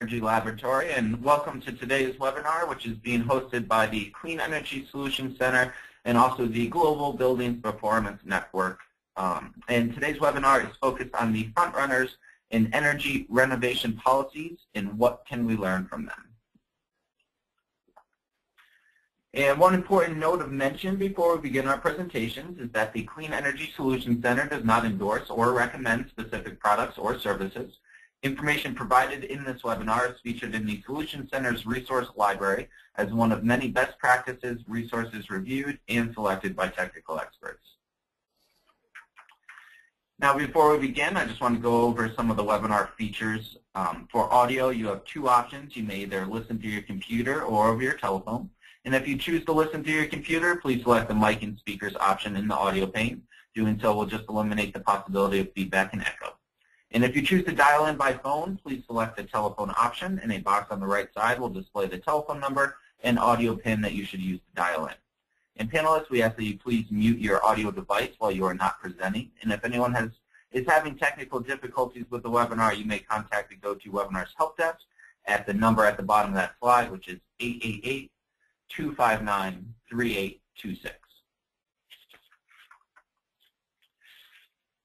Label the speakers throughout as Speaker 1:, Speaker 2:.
Speaker 1: Energy Laboratory, and welcome to today's webinar, which is being hosted by the Clean Energy Solutions Center and also the Global Buildings Performance Network. And today's webinar is focused on the frontrunners in energy renovation policies and what can we learn from them. And one important note of mention before we begin our presentations is that the Clean Energy Solutions Center does not endorse or recommend specific products or services. Information provided in this webinar is featured in the Solutions Center's resource library as one of many best practices, resources reviewed and selected by technical experts. Now, before we begin, I just want to go over some of the webinar features. For audio, you have two options. You may either listen through your computer or over your telephone. And if you choose to listen through your computer, please select the mic and speakers option in the audio pane. Doing so will just eliminate the possibility of feedback and echo. And if you choose to dial in by phone, please select the telephone option, and a box on the right side will display the telephone number and audio pin that you should use to dial in. And panelists, we ask that you please mute your audio device while you are not presenting. And if anyone is having technical difficulties with the webinar, you may contact the GoToWebinars help desk at the number at the bottom of that slide, which is 888-259-3826.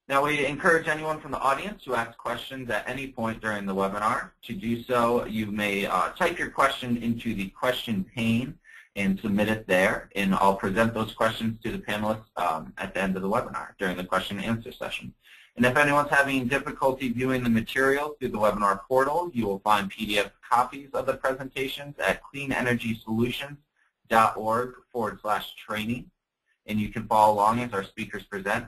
Speaker 1: Now, we encourage anyone from the audience to ask questions at any point during the webinar. To do so, you may type your question into the question pane and submit it there, and I'll present those questions to the panelists at the end of the webinar during the question and answer session. And if anyone's having difficulty viewing the material through the webinar portal, you will find PDF copies of the presentations at cleanenergysolutions.org/training, and you can follow along as our speakers present.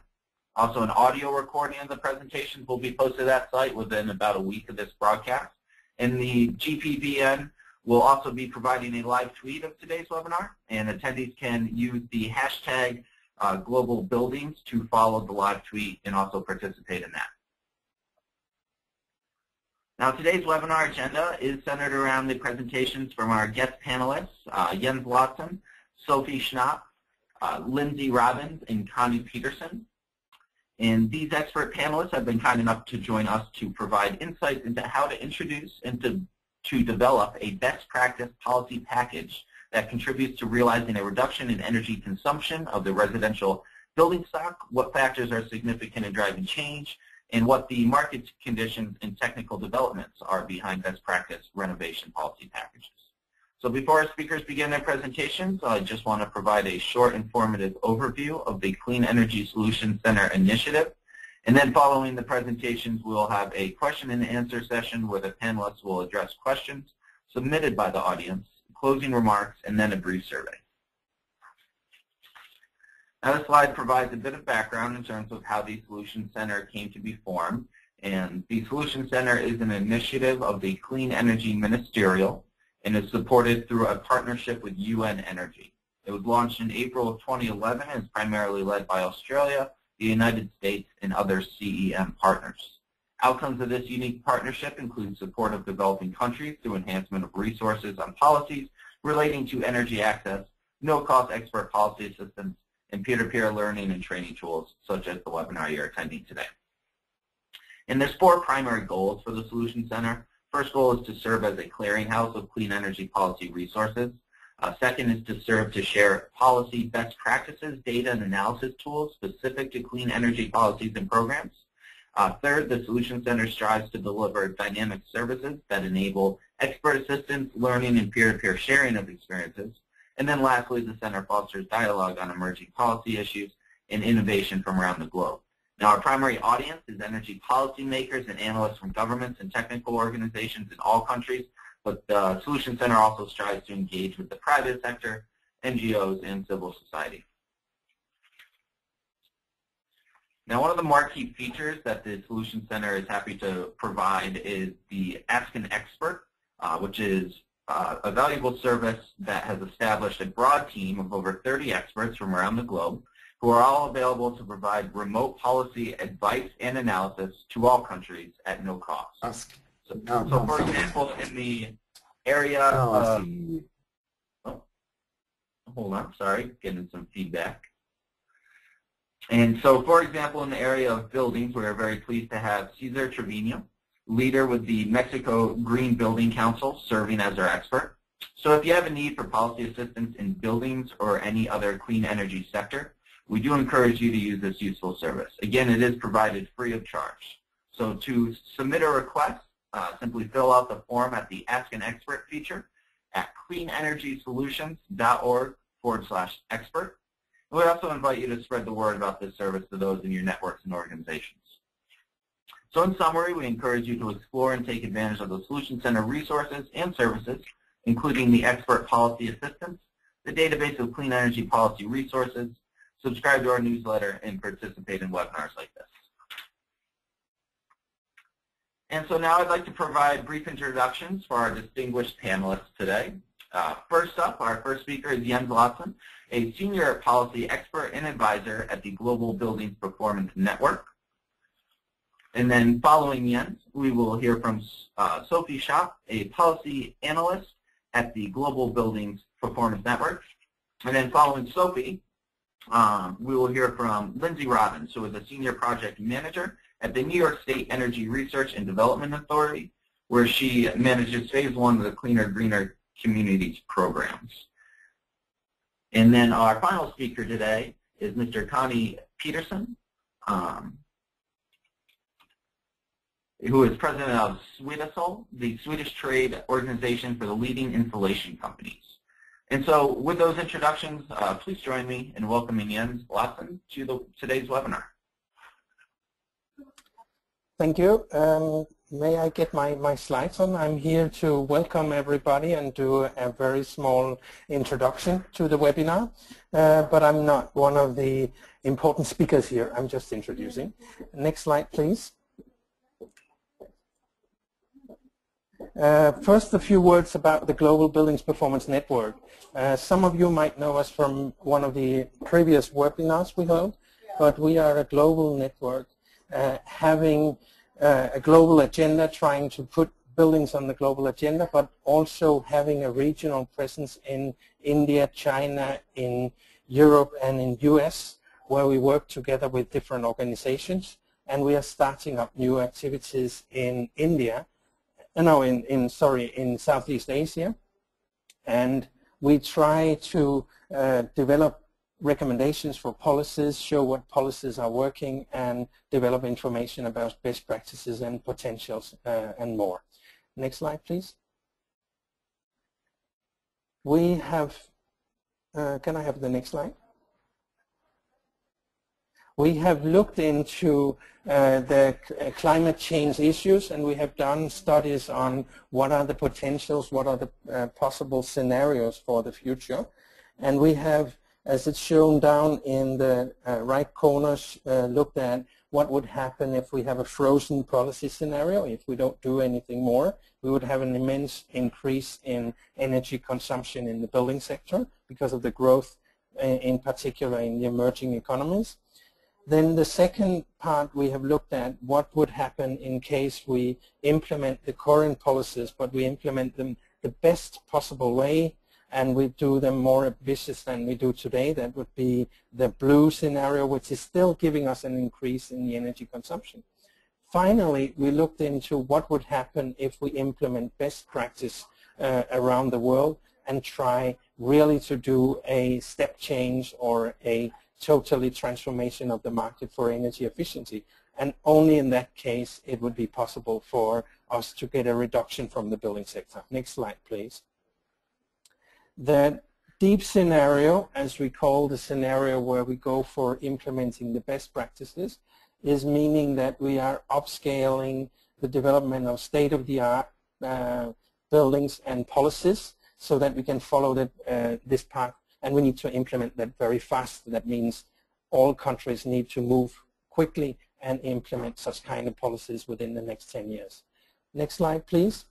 Speaker 1: Also, an audio recording of the presentations will be posted to that site within about a week of this broadcast. And the GBPN will also be providing a live tweet of today's webinar, and attendees can use the hashtag Global Buildings to follow the live tweet and also participate in that. Now, today's webinar agenda is centered around the presentations from our guest panelists, Jens Lotson, Sophie Schnapp, Lindsay Robbins, and Connie Peterson. And these expert panelists have been kind enough to join us to provide insights into how to introduce and to develop a best practice policy package that contributes to realizing a reduction in energy consumption of the residential building stock, what factors are significant in driving change, and what the market conditions and technical developments are behind best practice renovation policy packages. So before our speakers begin their presentations, I just want to provide a short informative overview of the Clean Energy Solutions Center initiative. And then following the presentations, we'll have a question and answer session where the panelists will address questions submitted by the audience, closing remarks, and then a brief survey. Now, this slide provides a bit of background in terms of how the Solutions Center came to be formed. And the Solutions Center is an initiative of the Clean Energy Ministerial and is supported through a partnership with UN Energy. It was launched in April of 2011 and is primarily led by Australia, the United States, and other CEM partners. Outcomes of this unique partnership include support of developing countries through enhancement of resources on policies relating to energy access, no-cost expert policy assistance, and peer-to-peer learning and training tools, such as the webinar you're attending today. And there's four primary goals for the Solutions Center. First goal is to serve as a clearinghouse of clean energy policy resources. Second is to serve to share policy best practices, data, and analysis tools specific to clean energy policies and programs. Third, the Solutions Center strives to deliver dynamic services that enable expert assistance, learning, and peer-to-peer sharing of experiences. And then lastly, the center fosters dialogue on emerging policy issues and innovation from around the globe. Now, our primary audience is energy policymakers and analysts from governments and technical organizations in all countries, but the Solutions Center also strives to engage with the private sector, NGOs, and civil society. Now, one of the marquee features that the Solutions Center is happy to provide is the Ask an Expert, which is a valuable service that has established a broad team of over 30 experts from around the globe who are all available to provide remote policy advice and analysis to all countries at no cost. So for example, in the area of, hold on, sorry, getting some feedback. And so, for example, in the area of buildings, we are very pleased to have Cesar Trevino, leader with the Mexico Green Building Council, serving as our expert. So if you have a need for policy assistance in buildings or any other clean energy sector, we do encourage you to use this useful service. Again, it is provided free of charge. So to submit a request, simply fill out the form at the Ask an Expert feature at cleanenergysolutions.org/expert. We also invite you to spread the word about this service to those in your networks and organizations. So in summary, we encourage you to explore and take advantage of the Solution Center resources and services, including the expert policy assistance, the database of clean energy policy resources, subscribe to our newsletter, and participate in webinars like this. And so now I'd like to provide brief introductions for our distinguished panelists today. First up, our first speaker is Jens Latson, a senior policy expert and advisor at the Global Buildings Performance Network. And then following Jens, we will hear from Sophie Schaap, a policy analyst at the Global Buildings Performance Network. And then following Sophie, we will hear from Lindsay Robbins, who is a senior project manager at the New York State Energy Research and Development Authority, where she manages phase 1 of the Cleaner, Greener Communities programs. And then our final speaker today is Mr. Connie Peterson, who is president of Swedisol, the Swedish trade organization for the leading insulation companies. And so with those introductions, please join me in welcoming Jens Latson to today's webinar.
Speaker 2: Thank you. May I get my slides on? I'm here to welcome everybody and do a very small introduction to the webinar, but I'm not one of the important speakers here. I'm just introducing. Next slide, please. First, a few words about the Global Buildings Performance Network. Some of you might know us from one of the previous webinars we held, but we are a global network having a global agenda, trying to put buildings on the global agenda, but also having a regional presence in India, China, in Europe, and in US, where we work together with different organizations. And we are starting up new activities in India, in Southeast Asia, and we try to develop recommendations for policies, show what policies are working, and develop information about best practices and potentials and more. Next slide, please. We have, can I have the next slide? We have looked into the climate change issues, and we have done studies on what are the potentials, what are the possible scenarios for the future. And we have, as it's shown down in the right corners, looked at what would happen if we have a frozen policy scenario. If we don't do anything more, we would have an immense increase in energy consumption in the building sector because of the growth, in particular in the emerging economies. Then the second part, we have looked at what would happen in case we implement the current policies, but we implement them the best possible way, and we do them more ambitious than we do today. That would be the blue scenario, which is still giving us an increase in the energy consumption. Finally, we looked into what would happen if we implement best practice around the world and try really to do a step change or a totally transformation of the market for energy efficiency. And only in that case it would be possible for us to get a reduction from the building sector. Next slide, please. The deep scenario, as we call the scenario where we go for implementing the best practices, is meaning that we are upscaling the development of state-of-the-art buildings and policies so that we can follow this path. And we need to implement that very fast. That means all countries need to move quickly and implement such kind of policies within the next 10 years. Next slide, please.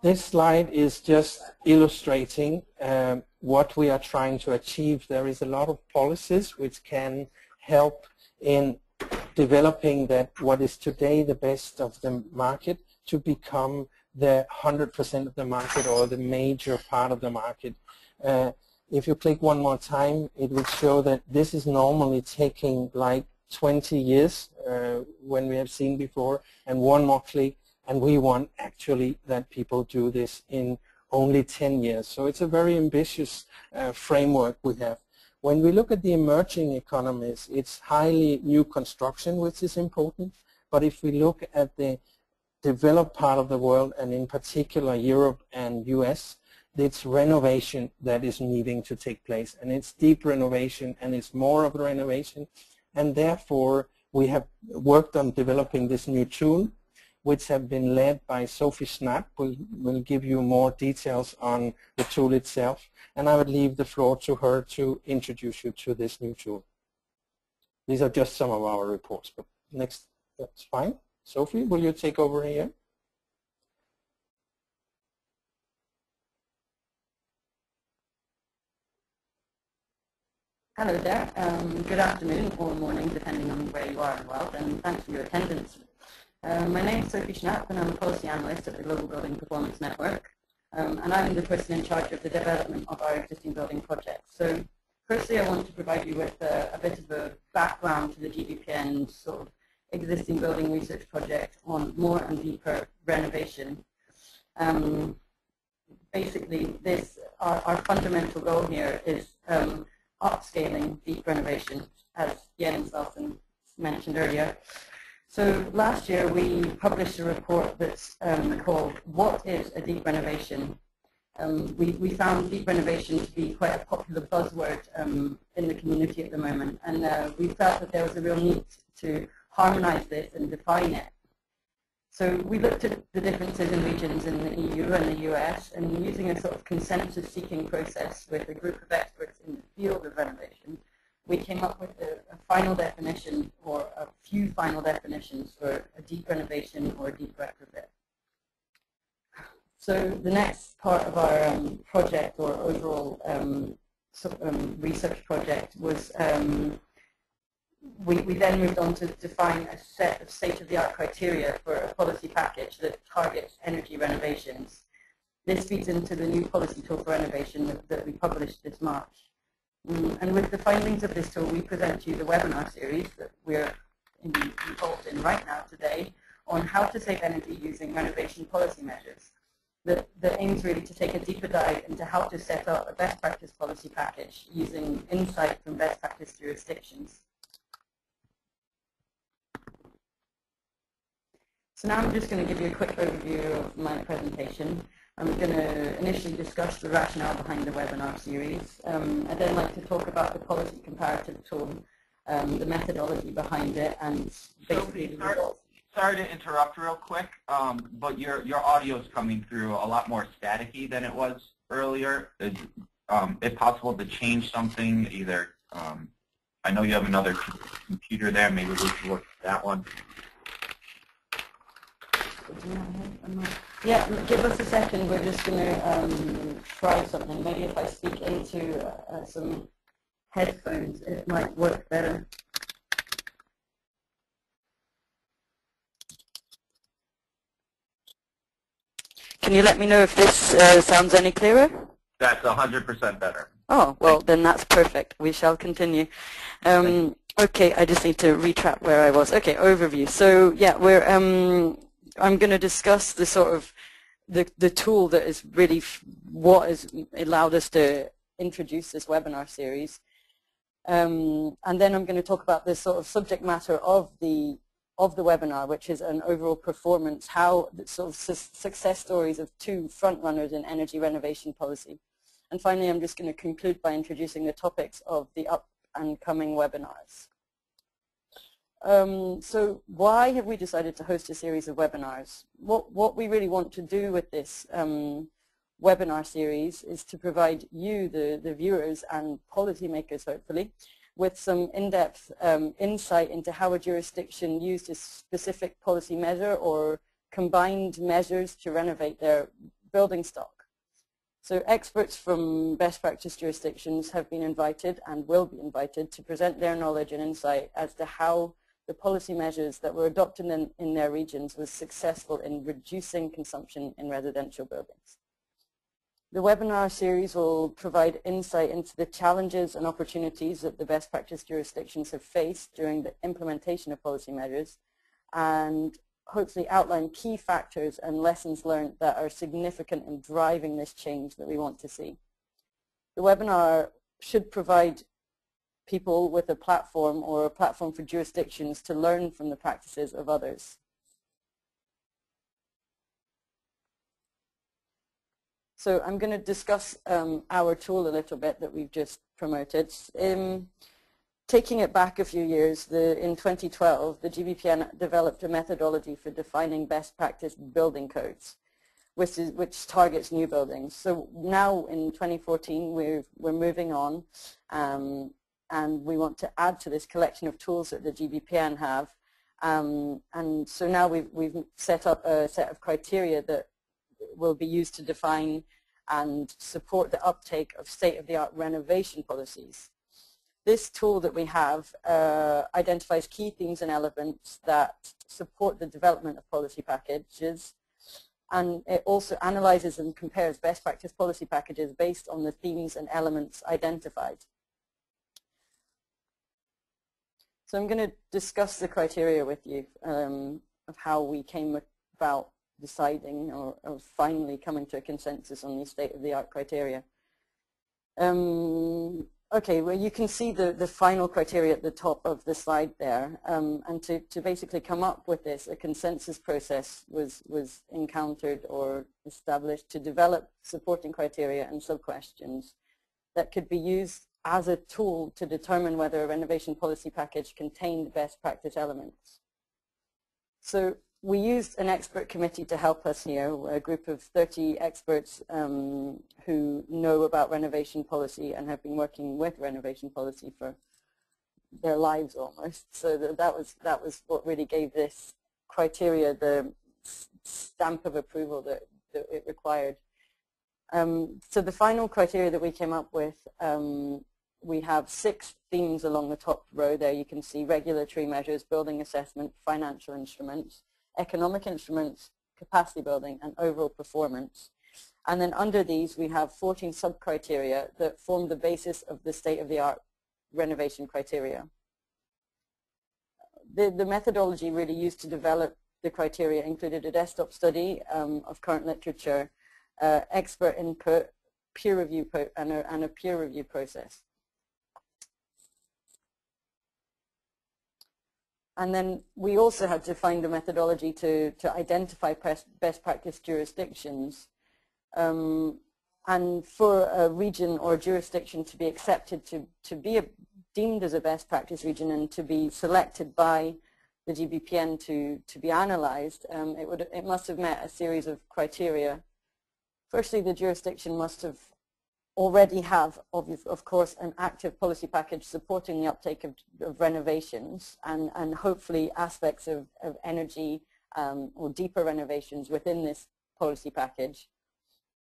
Speaker 2: This slide is just illustrating what we are trying to achieve. There is a lot of policies which can help in developing that what is today the best of the market to become the 100% of the market or the major part of the market. If you click one more time, it would show that this is normally taking like 20 years when we have seen before, and one more click, and we want actually that people do this in only 10 years. So it's a very ambitious framework we have. When we look at the emerging economies, it's highly new construction, which is important. But if we look at the developed part of the world, and in particular Europe and US, it's renovation that is needing to take place. And it's deep renovation, and it's more of the renovation. And therefore, we have worked on developing this new tool, which have been led by Sophie Schnapp, who will give you more details on the tool itself. And I would leave the floor to her to introduce you to this new tool. These are just some of our reports, but next, that's fine. Sophie, will you take over here?
Speaker 3: Hello there. Good afternoon or morning, depending on where you are in the world, and thanks for your attendance. My name is Sophie Schnapp, and I'm a policy analyst at the Global Building Performance Network, and I'm the person in charge of the development of our existing building projects. So firstly, I want to provide you with a bit of a background to the GBPN sort of existing building research project on more and deeper renovation. Basically, our fundamental goal here is upscaling deep renovation, as Jens Nelson mentioned earlier. So last year we published a report that's called "What is a Deep Renovation?" We found deep renovation to be quite a popular buzzword in the community at the moment, and we felt that there was a real need to harmonize this and define it. So we looked at the differences in regions in the EU and the US, and using a sort of consensus-seeking process with a group of experts in the field of renovation, we came up with a final definition, or a few final definitions, for a deep renovation or a deep retrofit. So the next part of our project, or overall research project, was we then moved on to define a set of state-of-the-art criteria for a policy package that targets energy renovations. This feeds into the new policy tool for renovation that we published this March. And with the findings of this tool, we present to you the webinar series that we're involved in right now today on how to save energy using renovation policy measures. That aims really to take a deeper dive into how to set up a best practice policy package using insight from best practice jurisdictions. So now I'm just going to give you a quick overview of my presentation. I'm going to initially discuss the rationale behind the webinar series. I'd then like to talk about the policy comparative tool, the methodology behind it, and basically the results.
Speaker 1: Sorry to interrupt real quick, but your audio is coming through a lot more staticky than it was earlier. Is it possible to change something? Either I know you have another computer there. Maybe we should look at that one.
Speaker 3: Yeah, give us a second. We're just going to try something. Maybe if I speak into some headphones, it might work better. Can you let me know if this sounds any clearer?
Speaker 1: That's 100% better.
Speaker 3: Oh, well, then that's perfect. We shall continue. Okay, I just need to retrack where I was. Okay, overview. So, yeah, I'm going to discuss the sort of the tool that is really what has allowed us to introduce this webinar series. And then I'm going to talk about this sort of subject matter of the webinar, which is an overall performance, how the sort of success stories of two frontrunners in energy renovation policy. And finally, I'm just going to conclude by introducing the topics of the up and coming webinars. So why have we decided to host a series of webinars? What we really want to do with this webinar series is to provide you, the viewers and policymakers, hopefully, with some in-depth insight into how a jurisdiction used a specific policy measure or combined measures to renovate their building stock. So experts from best practice jurisdictions have been invited and will be invited to present their knowledge and insight as to how the policy measures that were adopted in their regions was successful in reducing consumption in residential buildings. The webinar series will provide insight into the challenges and opportunities that the best practice jurisdictions have faced during the implementation of policy measures, and hopefully outline key factors and lessons learned that are significant in driving this change that we want to see. The webinar should provide people with a platform or a platform for jurisdictions to learn from the practices of others. So I'm going to discuss our tool a little bit that we've just promoted. Taking it back a few years, in 2012, the GBPN developed a methodology for defining best practice building codes, which targets new buildings. So now in 2014, we're moving on, and we want to add to this collection of tools that the GBPN have. And so now we've set up a set of criteria that will be used to define and support the uptake of state-of-the-art renovation policies. This tool that we have identifies key themes and elements that support the development of policy packages, and it also analyzes and compares best practice policy packages based on the themes and elements identified. So I'm going to discuss the criteria with you of how we came about deciding or finally coming to a consensus on these state-of-the-art criteria. Okay, well, you can see the final criteria at the top of the slide there, and to basically come up with this, a consensus process was encountered or established to develop supporting criteria and sub-questions that could be used as a tool to determine whether a renovation policy package contained best practice elements. So we used an expert committee to help us here, a group of 30 experts who know about renovation policy and have been working with renovation policy for their lives almost. So that was what really gave this criteria the stamp of approval that it required. So the final criteria that we came up with, we have 6 themes along the top row there. You can see regulatory measures, building assessment, financial instruments, economic instruments, capacity building, and overall performance. And then under these, we have 14 sub-criteria that form the basis of the state-of-the-art renovation criteria. The methodology really used to develop the criteria included a desktop study of current literature, expert input, peer review, and a peer review process. And then we also had to find a methodology to identify best practice jurisdictions. And for a region or jurisdiction to be accepted to be deemed as a best practice region and to be selected by the GBPN to be analyzed, it must have met a series of criteria. Firstly, the jurisdiction must have already have, of course, an active policy package supporting the uptake of renovations and hopefully aspects of energy or deeper renovations within this policy package.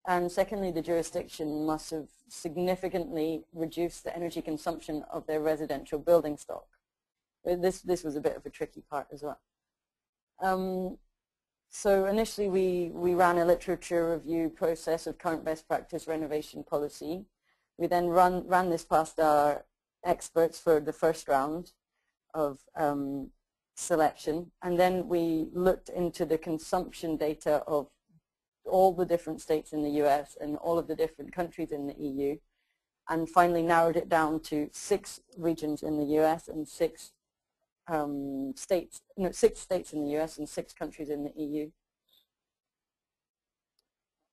Speaker 3: And secondly, the jurisdiction must have significantly reduced the energy consumption of their residential building stock. This was a bit of a tricky part as well. So initially we ran a literature review process of current best practice renovation policy. We then ran this past our experts for the first round of selection, and then we looked into the consumption data of all the different states in the US and all of the different countries in the EU, and finally narrowed it down to 6 regions in the US and 6 states in the US and 6 countries in the EU.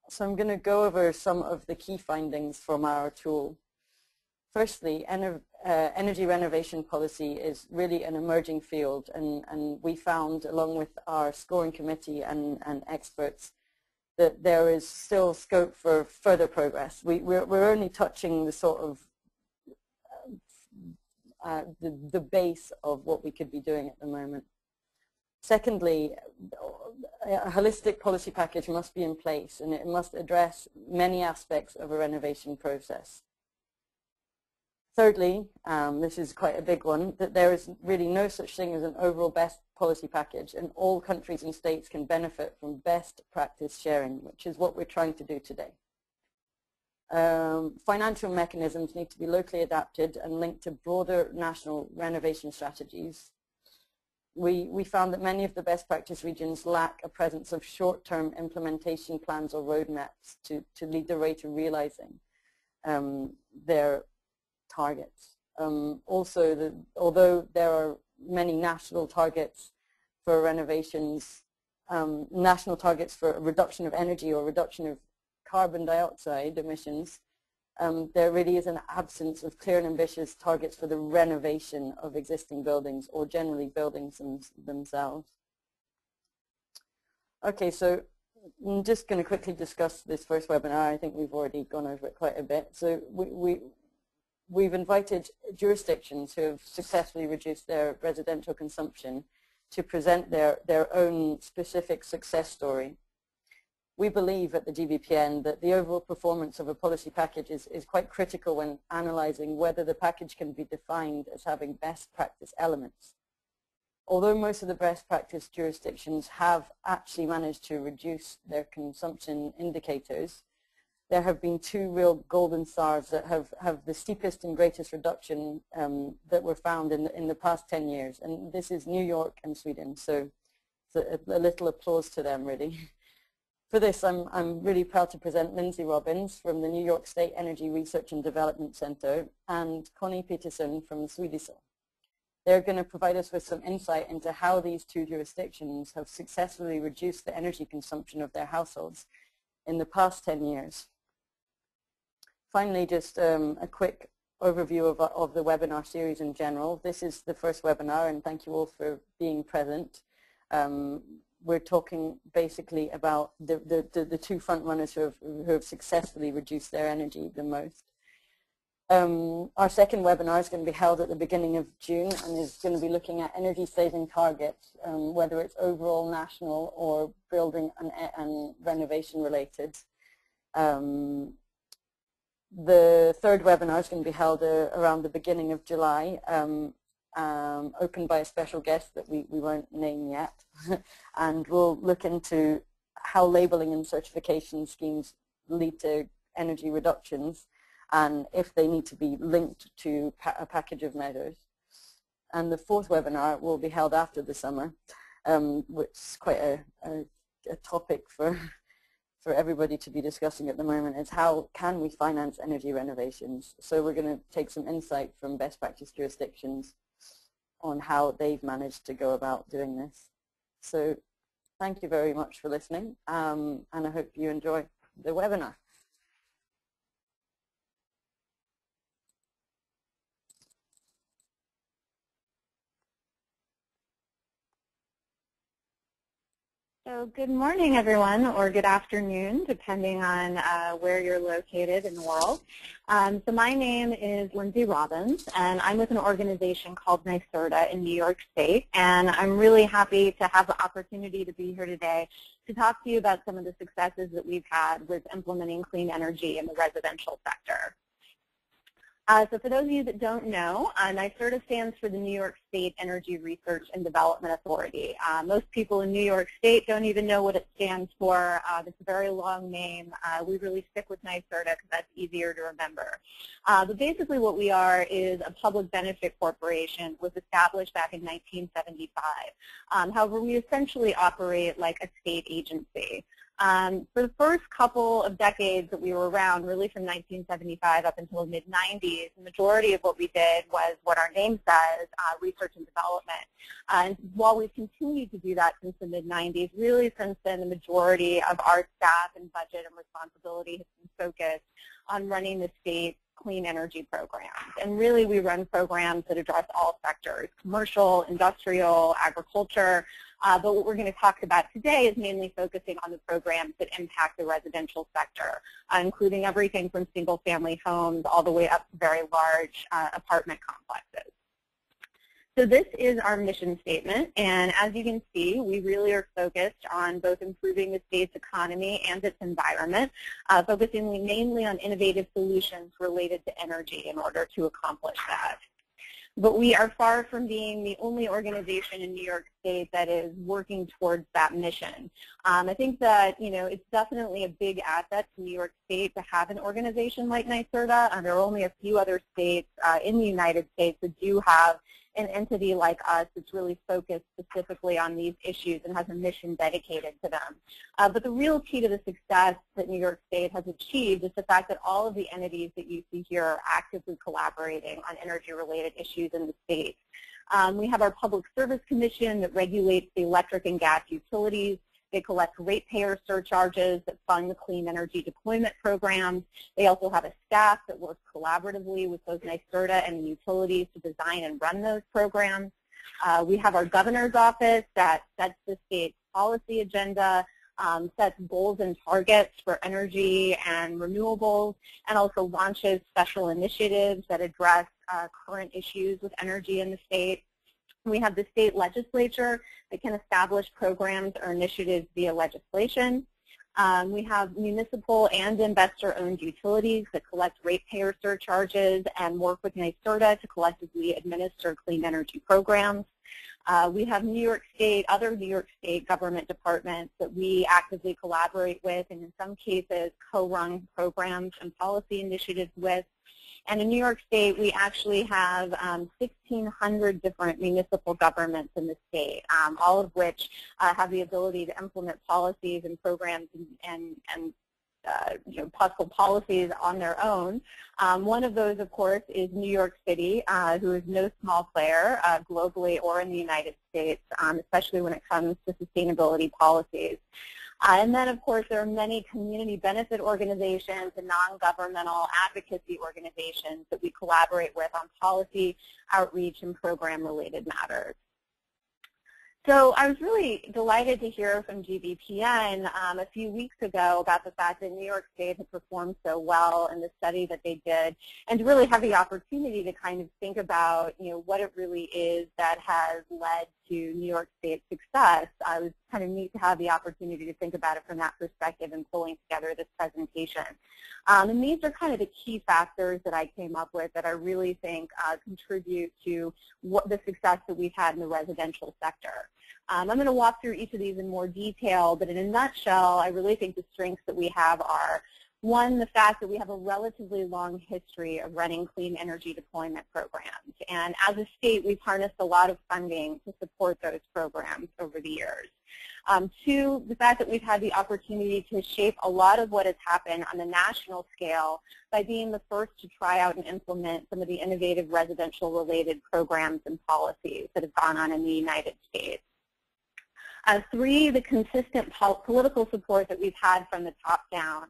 Speaker 3: So I'm going to go over some of the key findings from our tool. Firstly, energy renovation policy is really an emerging field, and we found, along with our scoring committee and experts, that there is still scope for further progress. We're only touching the sort of the base of what we could be doing at the moment. Secondly, a holistic policy package must be in place, and it must address many aspects of a renovation process. Thirdly, this is quite a big one, that there is really no such thing as an overall best policy package, and all countries and states can benefit from best practice sharing, which is what we're trying to do today. Financial mechanisms need to be locally adapted and linked to broader national renovation strategies. We found that many of the best practice regions lack a presence of short-term implementation plans or roadmaps to lead the way to realizing their targets. Also, although there are many national targets for renovations, national targets for reduction of energy or reduction of carbon dioxide emissions, there really is an absence of clear and ambitious targets for the renovation of existing buildings or generally buildings themselves. Okay, so I'm just going to quickly discuss this first webinar. I think we've already gone over it quite a bit. So we've invited jurisdictions who have successfully reduced their residential consumption to present their own specific success story. We believe at the GBPN that the overall performance of a policy package is quite critical when analyzing whether the package can be defined as having best practice elements. Although most of the best practice jurisdictions have actually managed to reduce their consumption indicators, there have been two real golden stars that have the steepest and greatest reduction that were found in the past 10 years. And this is New York and Sweden. So a little applause to them, really. For this, I'm really proud to present Lindsay Robbins from the New York State Energy Research and Development Center and Connie Peterson from Swedish. They're going to provide us with some insight into how these two jurisdictions have successfully reduced the energy consumption of their households in the past 10 years. Finally, just a quick overview of the webinar series in general. This is the first webinar, and thank you all for being present. We're talking basically about the two front runners who have successfully reduced their energy the most. Our second webinar is going to be held at the beginning of June and is going to be looking at energy saving targets, whether it's overall national or building and renovation related. The third webinar is going to be held around the beginning of July. Opened by a special guest that we won't name yet. And we'll look into how labeling and certification schemes lead to energy reductions and if they need to be linked to a package of measures. And the fourth webinar will be held after the summer, which is quite a topic for everybody to be discussing at the moment, is how can we finance energy renovations. So we're going to take some insight from best practice jurisdictions on how they've managed to go about doing this. So thank you very much for listening, and I hope you enjoy the webinar.
Speaker 4: So good morning, everyone, or good afternoon, depending on where you're located in the world. So my name is Lindsay Robbins, and I'm with an organization called NYSERDA in New York State, and I'm really happy to have the opportunity to be here today to talk to you about some of the successes that we've had with implementing clean energy in the residential sector. So for those of you that don't know, NYSERDA stands for the New York State Energy Research and Development Authority. Most people in New York State don't even know what it stands for. It's a very long name. We really stick with NYSERDA because that's easier to remember. But basically what we are is a public benefit corporation. It was established back in 1975. However, we essentially operate like a state agency. For the first couple of decades that we were around, really from 1975 up until the mid-90s, the majority of what we did was what our name says, research and development. And while we've continued to do that since the mid-90s, really since then the majority of our staff and budget and responsibility has been focused on running the state's clean energy programs. And really we run programs that address all sectors, commercial, industrial, agriculture. But what we're going to talk about today is mainly focusing on the programs that impact the residential sector, including everything from single-family homes all the way up to very large apartment complexes. So this is our mission statement, and as you can see, we really are focused on both improving the state's economy and its environment, focusing mainly on innovative solutions related to energy in order to accomplish that. But we are far from being the only organization in New York State that is working towards that mission. I think that, it's definitely a big asset to New York State to have an organization like NYSERDA. There are only a few other states in the United States that do have an entity like us that's really focused specifically on these issues and has a mission dedicated to them. But the real key to the success that New York State has achieved is the fact that all of the entities that you see here are actively collaborating on energy-related issues in the state. We have our Public Service Commission that regulates the electric and gas utilities. They collect ratepayer surcharges that fund the clean energy deployment programs. They also have a staff that works collaboratively with both NYSERDA and the utilities to design and run those programs. We have our governor's office that sets the state's policy agenda, sets goals and targets for energy and renewables, and also launches special initiatives that address current issues with energy in the state. We have the state legislature that can establish programs or initiatives via legislation. We have municipal and investor-owned utilities that collect ratepayer surcharges and work with NYSERDA to collectively administer clean energy programs. We have other New York State government departments that we actively collaborate with, and in some cases co-run programs and policy initiatives with. And in New York State, we actually have 1,600 different municipal governments in the state, all of which have the ability to implement policies and programs and possible policies on their own. One of those, of course, is New York City, who is no small player globally or in the United States, especially when it comes to sustainability policies. And then, of course, there are many community benefit organizations and non-governmental advocacy organizations that we collaborate with on policy, outreach, and program-related matters. So I was really delighted to hear from GBPN a few weeks ago about the fact that New York State had performed so well in the study that they did, and to really have the opportunity to kind of think about, what it really is that has led to New York State's success. It was kind of neat to have the opportunity to think about it from that perspective and pulling together this presentation. And these are kind of the key factors that I came up with that I really think contribute to the success that we've had in the residential sector. I'm going to walk through each of these in more detail, but in a nutshell, I really think the strengths that we have are, one, the fact that we have a relatively long history of running clean energy deployment programs. And as a state, we've harnessed a lot of funding to support those programs over the years. Two, the fact that we've had the opportunity to shape a lot of what has happened on the national scale by being the first to try out and implement some of the innovative residential-related programs and policies that have gone on in the United States. Three, the consistent political support that we've had from the top down,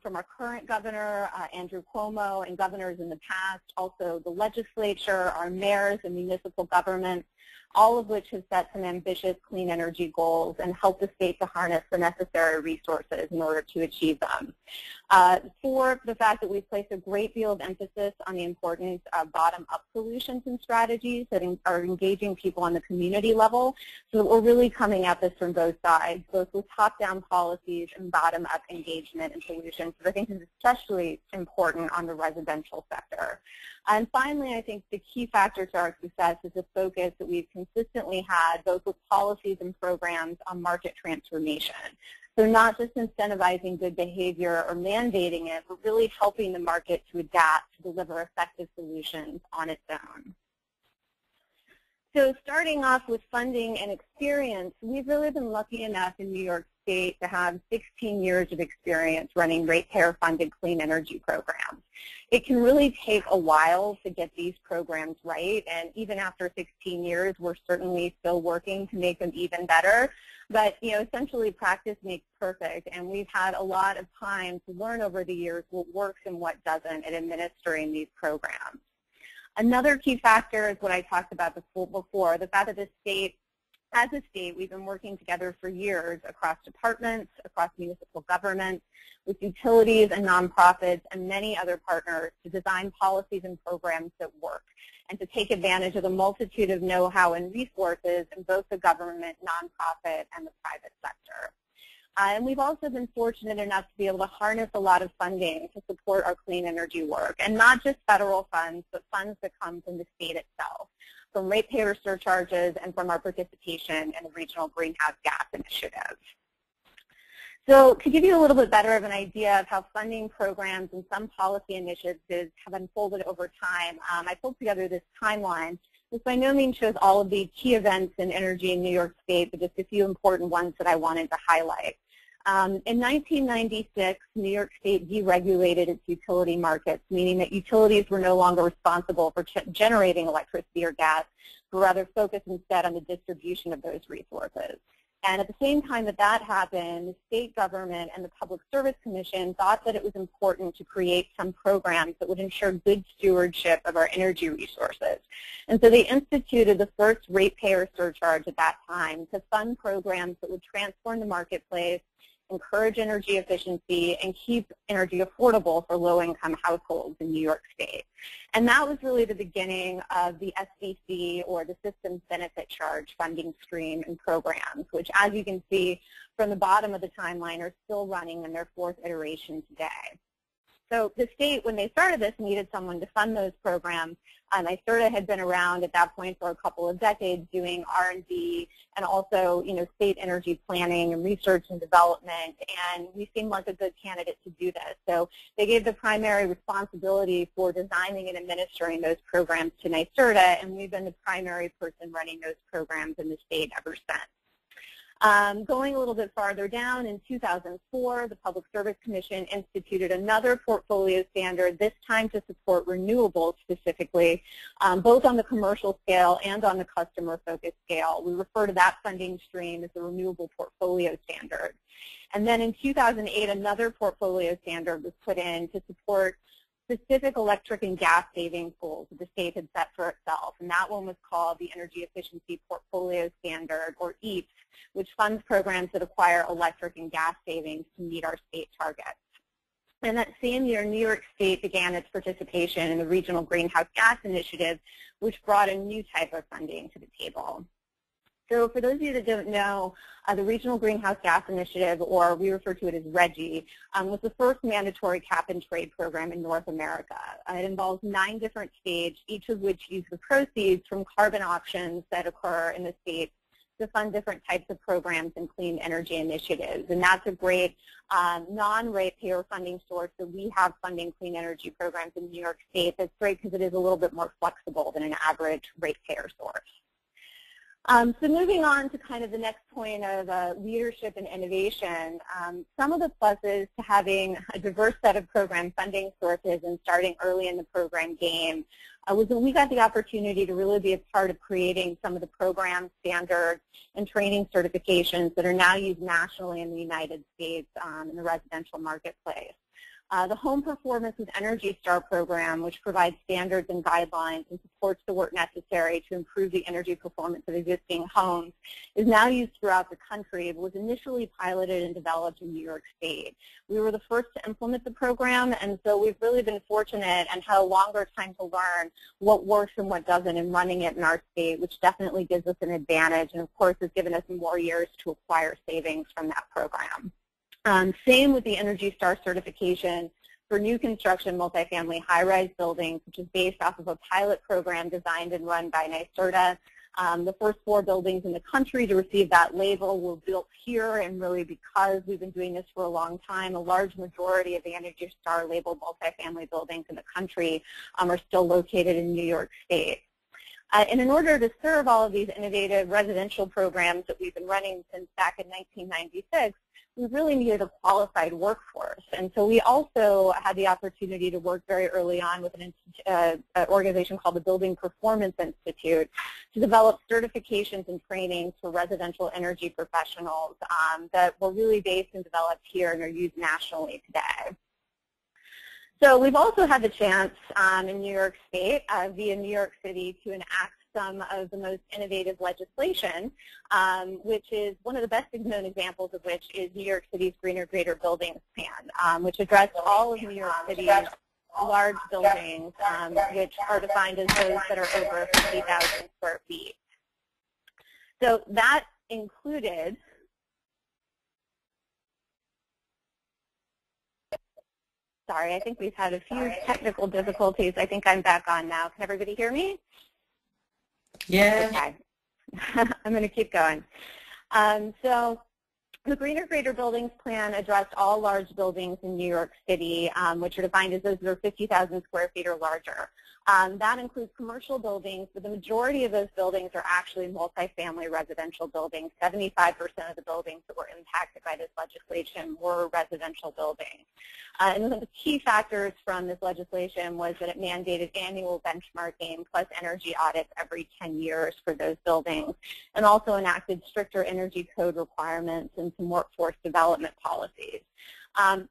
Speaker 4: from our current governor, Andrew Cuomo, and governors in the past, also the legislature, our mayors, and municipal governments, all of which have set some ambitious clean energy goals and helped the state to harness the necessary resources in order to achieve them. Four, the fact that we've placed a great deal of emphasis on the importance of bottom-up solutions and strategies that are engaging people on the community level, so that we're really coming at this from both sides, both with top-down policies and bottom-up engagement and solutions, that I think is especially important on the residential sector. And finally, I think the key factor to our success is the focus that we've consistently had, both with policies and programs, on market transformation. So not just incentivizing good behavior or mandating it, but really helping the market to adapt to deliver effective solutions on its own. So starting off with funding and experience, we've really been lucky enough in New York State to have 16 years of experience running ratepayer-funded clean energy programs. It can really take a while to get these programs right, and even after 16 years, we're certainly still working to make them even better. But essentially practice makes perfect, and we've had a lot of time to learn over the years what works and what doesn't in administering these programs. Another key factor is what I talked about before, the fact that the state, as a state, we've been working together for years across departments, across municipal governments, with utilities and nonprofits and many other partners to design policies and programs that work and to take advantage of the multitude of know-how and resources in both the government, nonprofit, and the private sector. And we've also been fortunate enough to be able to harness a lot of funding to support our clean energy work, and not just federal funds, but funds that come from the state itself, from ratepayer surcharges and from our participation in the Regional Greenhouse Gas Initiative. So to give you a little bit better of an idea of how funding programs and some policy initiatives have unfolded over time, I pulled together this timeline. This by no means shows all of the key events in energy in New York State, but just a few important ones that I wanted to highlight. In 1996, New York State deregulated its utility markets, meaning that utilities were no longer responsible for generating electricity or gas, but rather focused instead on the distribution of those resources. And at the same time that that happened, the state government and the Public Service Commission thought that it was important to create some programs that would ensure good stewardship of our energy resources. And so they instituted the first ratepayer surcharge at that time to fund programs that would transform the marketplace, encourage energy efficiency, and keep energy affordable for low-income households in New York State. And that was really the beginning of the SBC, or the Systems Benefit Charge funding stream and programs, which, as you can see from the bottom of the timeline, are still running in their fourth iteration today. So the state, when they started this, needed someone to fund those programs. NYSERDA had been around at that point for a couple of decades doing R&D and also, state energy planning and research and development, and we seemed like a good candidate to do this. So they gave the primary responsibility for designing and administering those programs to NYSERDA, and we've been the primary person running those programs in the state ever since. Going a little bit farther down, in 2004, the Public Service Commission instituted another portfolio standard, this time to support renewables specifically, both on the commercial scale and on the customer-focused scale. We refer to that funding stream as the Renewable Portfolio Standard. And then in 2008, another portfolio standard was put in to support specific electric and gas saving goals that the state had set for itself, and that one was called the Energy Efficiency Portfolio Standard, or EAPS, which funds programs that acquire electric and gas savings to meet our state targets. And that same year, New York State began its participation in the Regional Greenhouse Gas Initiative, which brought a new type of funding to the table. So for those of you that don't know, the Regional Greenhouse Gas Initiative, or we refer to it as RGGI, was the first mandatory cap-and-trade program in North America. It involves 9 different states, each of which use the proceeds from carbon auctions that occur in the states to fund different types of programs and clean energy initiatives. And that's a great non-ratepayer funding source. So we have funding clean energy programs in New York State. That's great because it is a little bit more flexible than an average ratepayer source. So moving on to kind of the next point of leadership and innovation, some of the pluses to having a diverse set of program funding sources and starting early in the program game was that we got the opportunity to really be a part of creating some of the program standards and training certifications that are now used nationally in the United States in the residential marketplace. The Home Performance with Energy Star program, which provides standards and guidelines and supports the work necessary to improve the energy performance of existing homes, is now used throughout the country, but was initially piloted and developed in New York State. We were the first to implement the program, and so we've really been fortunate and had a longer time to learn what works and what doesn't in running it in our state, which definitely gives us an advantage, and of course has given us more years to acquire savings from that program. Same with the Energy Star certification for new construction multifamily high-rise buildings, which is based off of a pilot program designed and run by NYSERDA. The first 4 buildings in the country to receive that label were built here, and really because we've been doing this for a long time, a large majority of the Energy Star labeled multifamily buildings in the country are still located in New York State. And in order to serve all of these innovative residential programs that we've been running since back in 1996, we really needed a qualified workforce. And so we also had the opportunity to work very early on with an organization called the Building Performance Institute to develop certifications and trainings for residential energy professionals that were really based and developed here and are used nationally today. So we've also had the chance in New York State via New York City to enact some of the most innovative legislation, which is one of the best known examples of which is New York City's Greener Greater Buildings Plan, which addressed all of New York City's large buildings, which are defined as those that are over 50,000 square feet. So that included Sorry, I think we've had a few technical difficulties. I think I'm back on now. Can everybody hear me?
Speaker 3: Yeah.
Speaker 4: Okay. I'm going to keep going. So the Greener Greater Buildings Plan addressed all large buildings in New York City, which are defined as those that are 50,000 square feet or larger. That includes commercial buildings, but the majority of those buildings are actually multifamily residential buildings. 75% of the buildings that were impacted by this legislation were residential buildings. And one of the key factors from this legislation was that it mandated annual benchmarking plus energy audits every 10 years for those buildings, and also enacted stricter energy code requirements and some workforce development policies.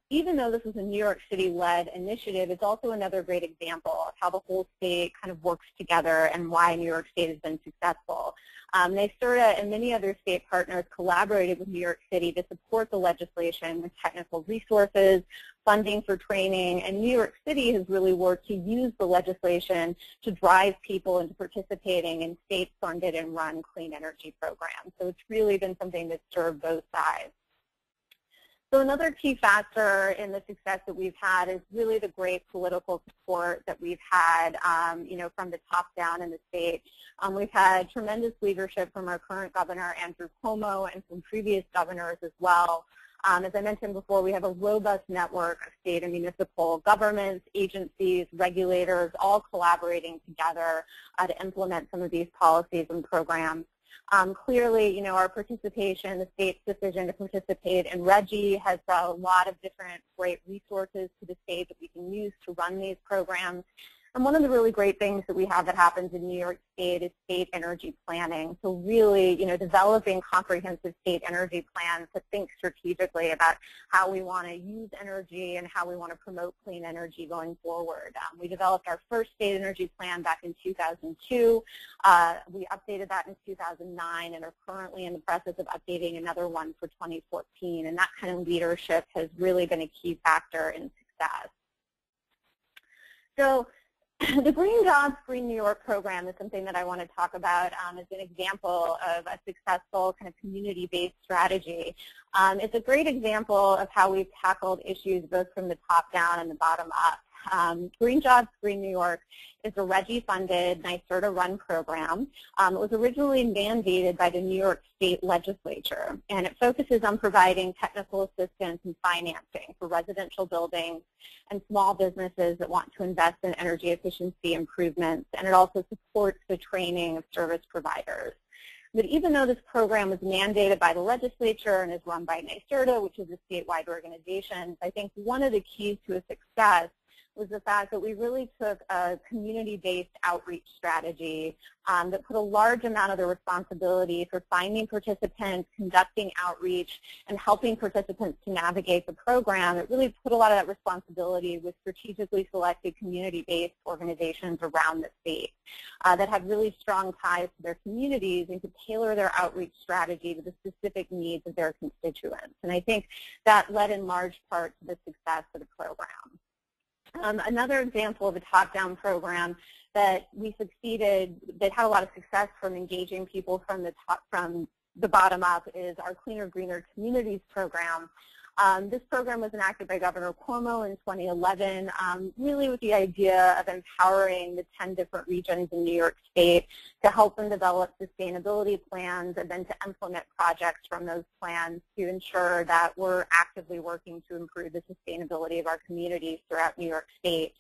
Speaker 4: Even though this is a New York City-led initiative, it's also another great example of how the whole state kind of works together and why New York State has been successful. NYSERDA and many other state partners collaborated with New York City to support the legislation with technical resources, funding for training, and New York City has really worked to use the legislation to drive people into participating in state-funded and run clean energy programs. So it's really been something that's served both sides. So another key factor in the success that we've had is really the great political support that we've had, from the top down in the state. We've had tremendous leadership from our current governor, Andrew Cuomo, and from previous governors as well. As I mentioned before, we have a robust network of state and municipal governments, agencies, regulators, all collaborating together to implement some of these policies and programs. Clearly, our participation, the state's decision to participate in RGGI has brought a lot of different great resources to the state that we can use to run these programs. And one of the really great things that we have that happens in New York State is state energy planning. So really, developing comprehensive state energy plans to think strategically about how we want to use energy and how we want to promote clean energy going forward. We developed our first state energy plan back in 2002. We updated that in 2009 and are currently in the process of updating another one for 2014. And that kind of leadership has really been a key factor in success. So the Green Jobs, Green New York program is something that I want to talk about as an example of a successful kind of community-based strategy. It's a great example of how we've tackled issues both from the top down and the bottom up. Green Jobs, Green New York is a RGGI-funded, NYSERDA-run program. It was originally mandated by the New York State Legislature, and it focuses on providing technical assistance and financing for residential buildings and small businesses that want to invest in energy efficiency improvements, and it also supports the training of service providers. But even though this program was mandated by the legislature and is run by NYSERDA, which is a statewide organization, I think one of the keys to a success was the fact that we really took a community-based outreach strategy that put a large amount of the responsibility for finding participants, conducting outreach, and helping participants to navigate the program. It really put a lot of that responsibility with strategically selected community-based organizations around the state that had really strong ties to their communities and could tailor their outreach strategy to the specific needs of their constituents. And I think that led in large part to the success of the program. Another example of a top-down program that we succeeded, that had a lot of success from engaging people from the bottom up is our Cleaner, Greener Communities program. This program was enacted by Governor Cuomo in 2011, really with the idea of empowering the 10 different regions in New York State to help them develop sustainability plans and then to implement projects from those plans to ensure that we're actively working to improve the sustainability of our communities throughout New York State.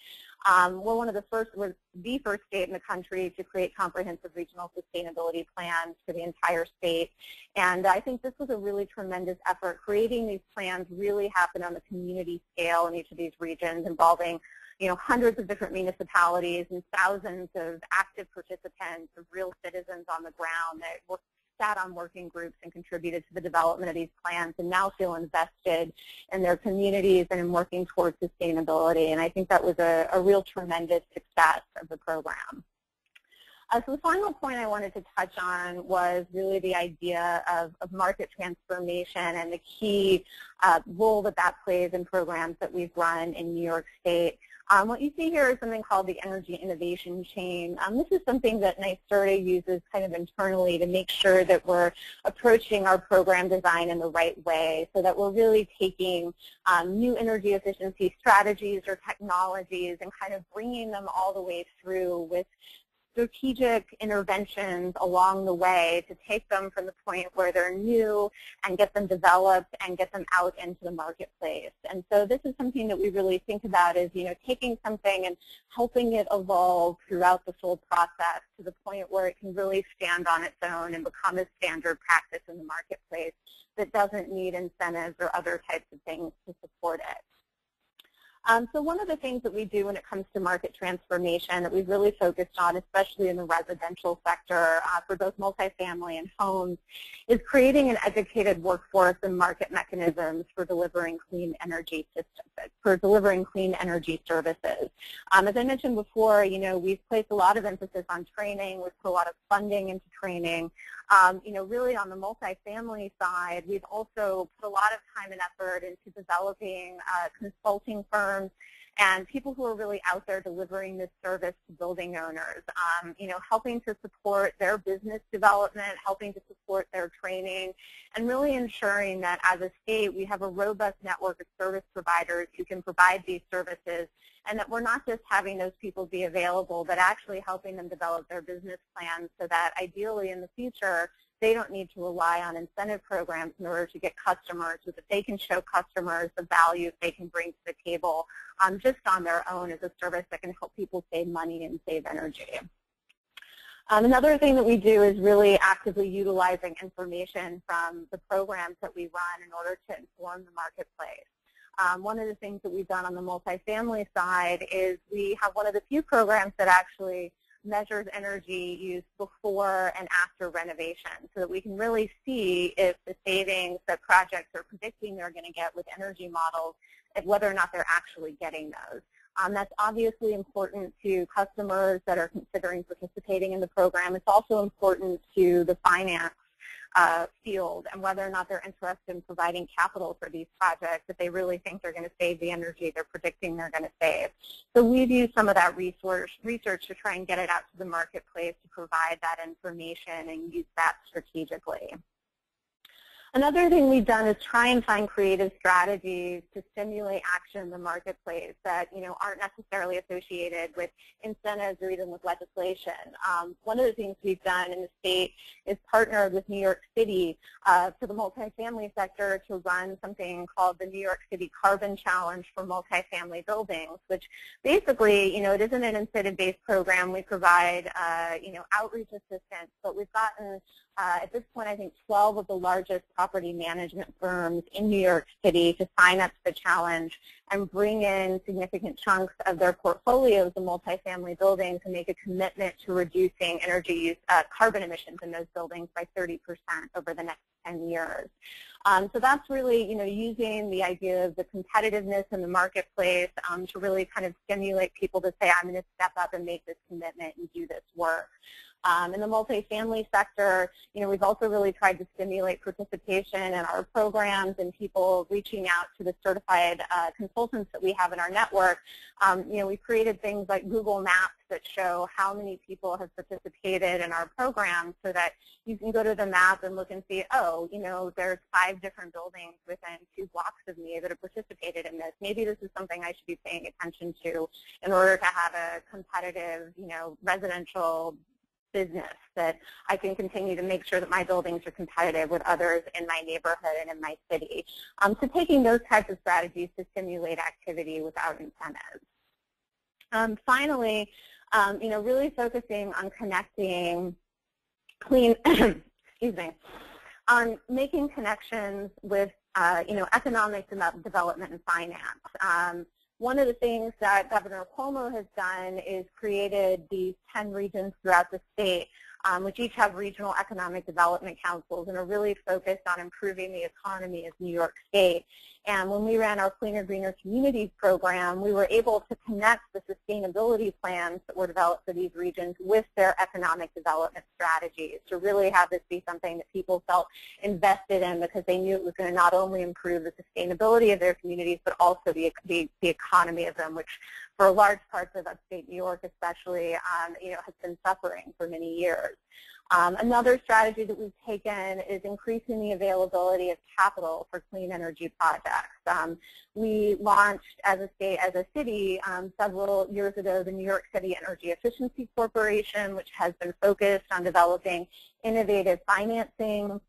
Speaker 4: We're the first state in the country to create comprehensive regional sustainability plans for the entire state. And I think this was a really tremendous effort. Creating these plans really happened on the community scale in each of these regions, involving hundreds of different municipalities and thousands of active participants, of real citizens on the ground that sat on working groups and contributed to the development of these plans and now feel invested in their communities and in working towards sustainability. And I think that was a real tremendous success of the program. So the final point I wanted to touch on was really the idea of market transformation and the key role that plays in programs that we've run in New York State. What you see here is something called the energy innovation chain. This is something that NYSERDA uses kind of internally to make sure that we're approaching our program design in the right way, so that we're really taking new energy efficiency strategies or technologies and kind of bringing them all the way through with strategic interventions along the way to take them from the point where they're new and get them developed and get them out into the marketplace. And so this is something that we really think about is, taking something and helping it evolve throughout the full process to the point where it can really stand on its own and become a standard practice in the marketplace that doesn't need incentives or other types of things to support it. So one of the things that we do when it comes to market transformation that we've really focused on, especially in the residential sector for both multifamily and homes, is creating an educated workforce and market mechanisms for delivering clean energy systems, for delivering clean energy services. As I mentioned before, we've placed a lot of emphasis on training. We've put a lot of funding into training. Really on the multifamily side, we've also put a lot of time and effort into developing consulting firms and people who are really out there delivering this service to building owners, helping to support their business development, helping to support their training, and really ensuring that as a state we have a robust network of service providers who can provide these services, and that we're not just having those people be available, but actually helping them develop their business plans so that ideally in the future they don't need to rely on incentive programs in order to get customers, so that they can show customers the value they can bring to the table just on their own as a service that can help people save money and save energy. Another thing that we do is really actively utilizing information from the programs that we run in order to inform the marketplace. One of the things that we've done on the multifamily side is we have one of the few programs that actually measures energy use before and after renovation, so that we can really see if the savings that projects are predicting they're going to get with energy models, and whether or not they're actually getting those. That's obviously important to customers that are considering participating in the program. It's also important to the finance field and whether or not they're interested in providing capital for these projects, if they really think they're going to save the energy they're predicting they're going to save. So we've used some of that research to try and get it out to the marketplace to provide that information and use that strategically. Another thing we've done is try and find creative strategies to stimulate action in the marketplace that aren't necessarily associated with incentives or even with legislation. One of the things we've done in the state is partnered with New York City for the multifamily sector to run something called the New York City Carbon Challenge for multifamily buildings, which basically, it isn't an incentive-based program. We provide, outreach assistance, but we've gotten at this point, I think 12 of the largest property management firms in New York City to sign up to the challenge and bring in significant chunks of their portfolios of multifamily buildings and make a commitment to reducing energy use, carbon emissions in those buildings by 30% over the next 10 years. So that's really, using the idea of the competitiveness in the marketplace to really kind of stimulate people to say, I'm going to step up and make this commitment and do this work. In the multifamily sector, we've also really tried to stimulate participation in our programs and people reaching out to the certified consultants that we have in our network. We created things like Google Maps that show how many people have participated in our program, so that you can go to the map and look and see, oh, there's 5 different buildings within 2 blocks of me that have participated in this. Maybe this is something I should be paying attention to in order to have a competitive, residential business that I can continue to make sure that my buildings are competitive with others in my neighborhood and in my city. So taking those types of strategies to stimulate activity without incentives. Finally, really focusing on connecting clean, excuse me, on making connections with, economic development and finance. One of the things that Governor Cuomo has done is created these 10 regions throughout the state, which each have regional economic development councils and are really focused on improving the economy of New York State. And when we ran our Cleaner, Greener Communities program, we were able to connect the sustainability plans that were developed for these regions with their economic development strategies to really have this be something that people felt invested in, because they knew it was going to not only improve the sustainability of their communities, but also the economy of them, which for large parts of upstate New York especially, has been suffering for many years. Another strategy that we've taken is increasing the availability of capital for clean energy projects. We launched as a state, as a city, several years ago, the New York City Energy Efficiency Corporation, which has been focused on developing innovative financing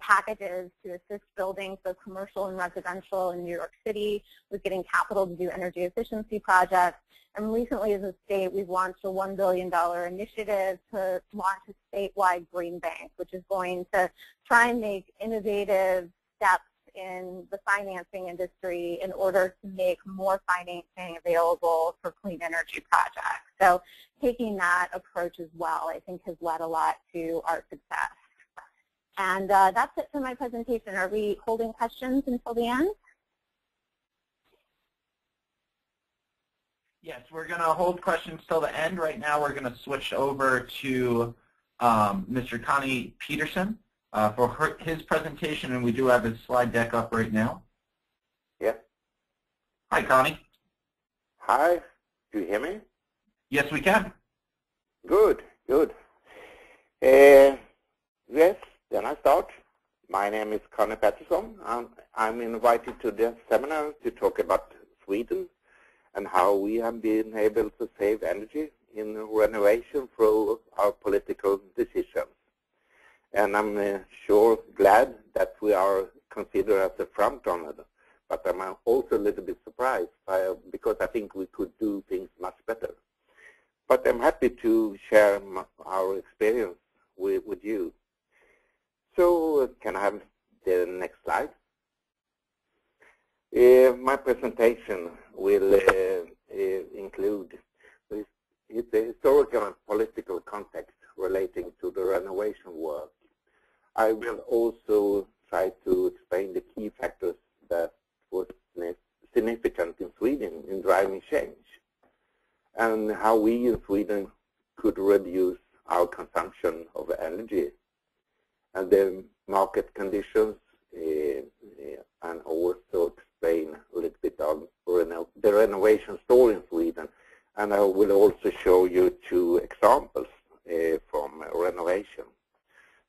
Speaker 4: packages to assist buildings, both commercial and residential, in New York City with getting capital to do energy efficiency projects. And recently, as a state, we've launched a $1 billion initiative to launch a statewide green bank, which is going to try and make innovative steps in the financing industry in order to make more financing available for clean energy projects. So taking that approach as well, I think, has led a lot to our success. And that's it for my presentation. Are we holding questions until the end?
Speaker 1: Yes, we're going to hold questions till the end. Right now we're going to switch over to Mr. Connie Peterson for his presentation, and we do have his slide deck up right now.
Speaker 5: Yeah.
Speaker 1: Hi, Connie.
Speaker 5: Hi. Do you hear me?
Speaker 1: Yes, we can.
Speaker 5: Good, good. Yes, then I start. My name is Connie Peterson, and I'm invited to this seminar to talk about Sweden and how we have been able to save energy in renovation through our political decisions. And I'm sure glad that we are considered as a front runner, but I'm also a little bit surprised because I think we could do things much better. But I'm happy to share our experience with you. So can I have the next slide? My presentation will include the historical and political context relating to the renovation work. I will also try to explain the key factors that were significant in Sweden in driving change, and how we in Sweden could reduce our consumption of energy, and the market conditions, and also explain a little bit of the renovation story in Sweden. And I will also show you two examples from renovation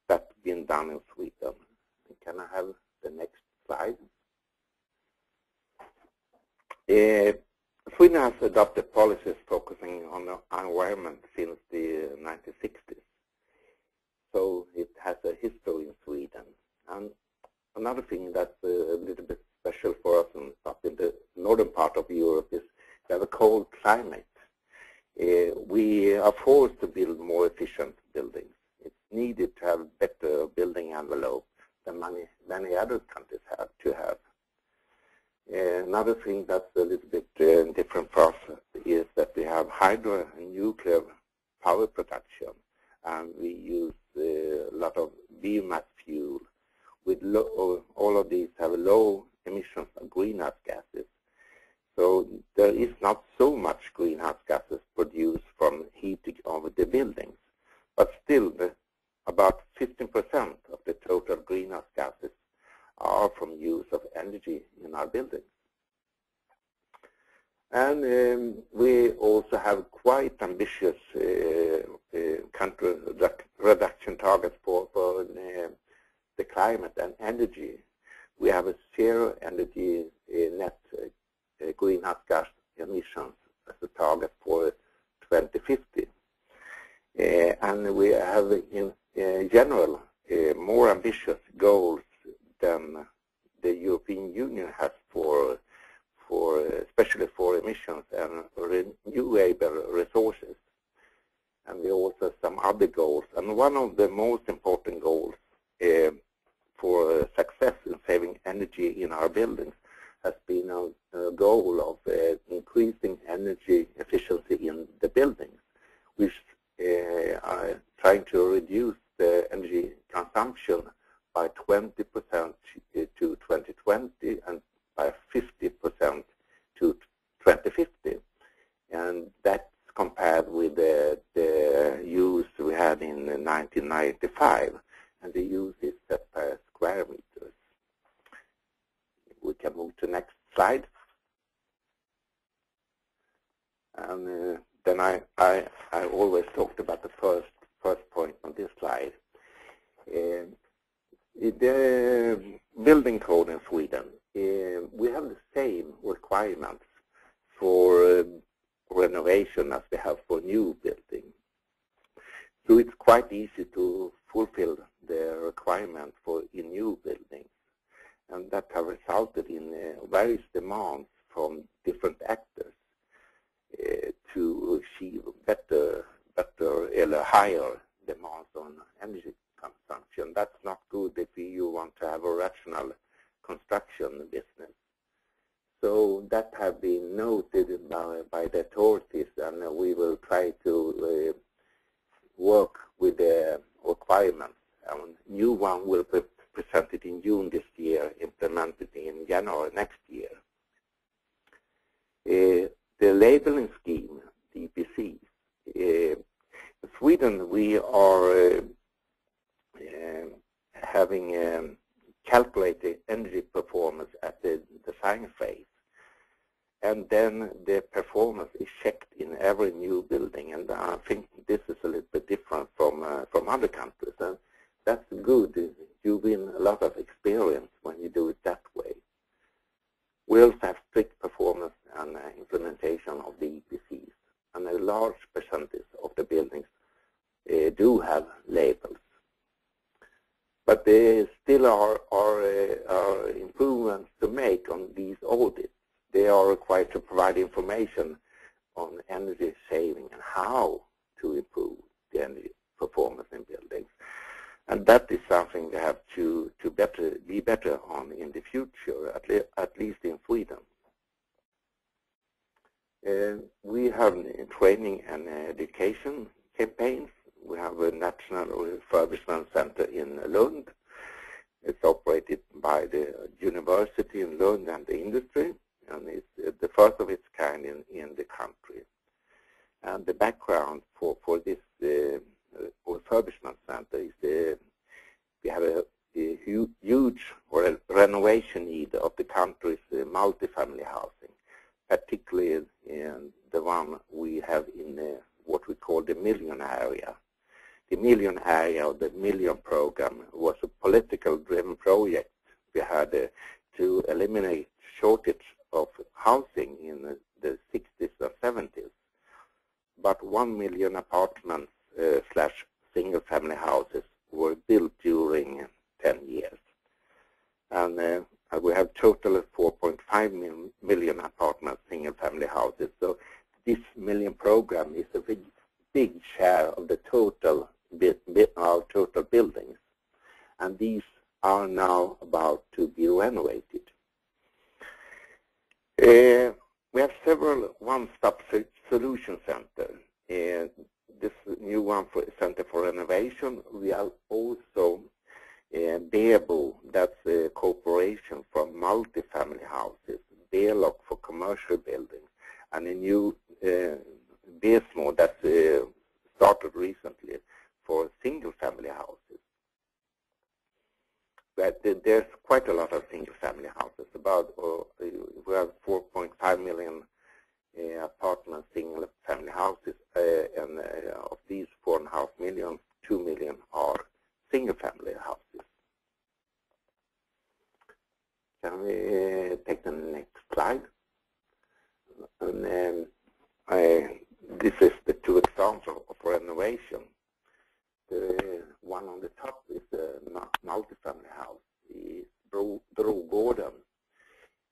Speaker 5: that's been done in Sweden. Can I have the next slide? Sweden has adopted policies focusing on the environment since the 1960s. So it has a history in Sweden. And another thing that's a little bit special for us up in the northern part of Europe is we have a cold climate. We are forced to build more efficient buildings. It's needed to have better building envelope than many other countries have to have. Another thing that's a little bit different for us is that we have hydro and nuclear power production, and we use a lot of biomass fuel. With all of these have low emissions of greenhouse gases. So there is not so much greenhouse gases produced from heating of the buildings, but still about 15% of the total greenhouse gases are from use of energy in our buildings. And we also have quite ambitious country reduction targets for the climate and energy. We have a zero energy net greenhouse gas emissions as a target for 2050. And we have in general more ambitious goals than the European Union has for especially for emissions and renewable resources. And we also have some other goals. And one of the most important goals for success in saving energy in our buildings has been a goal of increasing energy efficiency in the buildings, which are trying to reduce the energy consumption by 20% to 2020 and by 50% to 2050. And that's compared with the use we had in 1995. And the use is set per square meters. We can move to the next slide. And then I always talked about the first point on this slide. The building code in Sweden, we have the same requirements for renovation as we have for new building. So it's quite easy to fulfill the requirement in new buildings. And that have resulted in various demands from different actors to achieve better or higher demands on energy consumption. That's not good if you want to have a rational construction business. So that have been noted by the authorities, and we will try to work with the requirements. New one will be presented in June this year, implemented in January next year. The labeling scheme, the EPCs. In Sweden, we are having calculated energy performance at the design phase. And then the performance is checked in every new building. And I think this is a little bit different from other countries. And that's good. You win a lot of experience when you do it that way. We also have strict performance and implementation of the EPCs. And a large percentage of the buildings do have labels. But there still are improvements to make on these audits. They are required to provide information on energy saving and how to improve the energy performance in buildings. And that is something we have to be better on in the future, at least in Sweden. We have training and education campaigns. We have a national refurbishment center in Lund. It's operated by the university in Lund and the industry, and it's the first of its kind in the country. And the background for this refurbishment center is we have a huge renovation need of the country's multifamily housing, particularly in the one we have in what we call the Million area. The Million area, or the Million program, was a political-driven project. We had to eliminate shortage of housing in the 60s and 70s. But 1 million apartments / single-family houses were built during 10 years. And we have total of 4.5 million apartments, single-family houses. So this Million program is a big share of the total buildings. And these are now about to be renovated. We have several one-stop solution centers. This new one for Center for Renovation. We have also BEBO, that's a corporation for multifamily houses, BELOC for commercial buildings, and a new BESMO that started recently for single-family houses. But there's quite a lot of single-family houses. About we have 4.5 million apartments, single-family houses, and of these 4.5 million, 2 million are single-family houses. Can we take the next slide? And this is the two examples of renovation. The one on the top is a multifamily house, the Brogården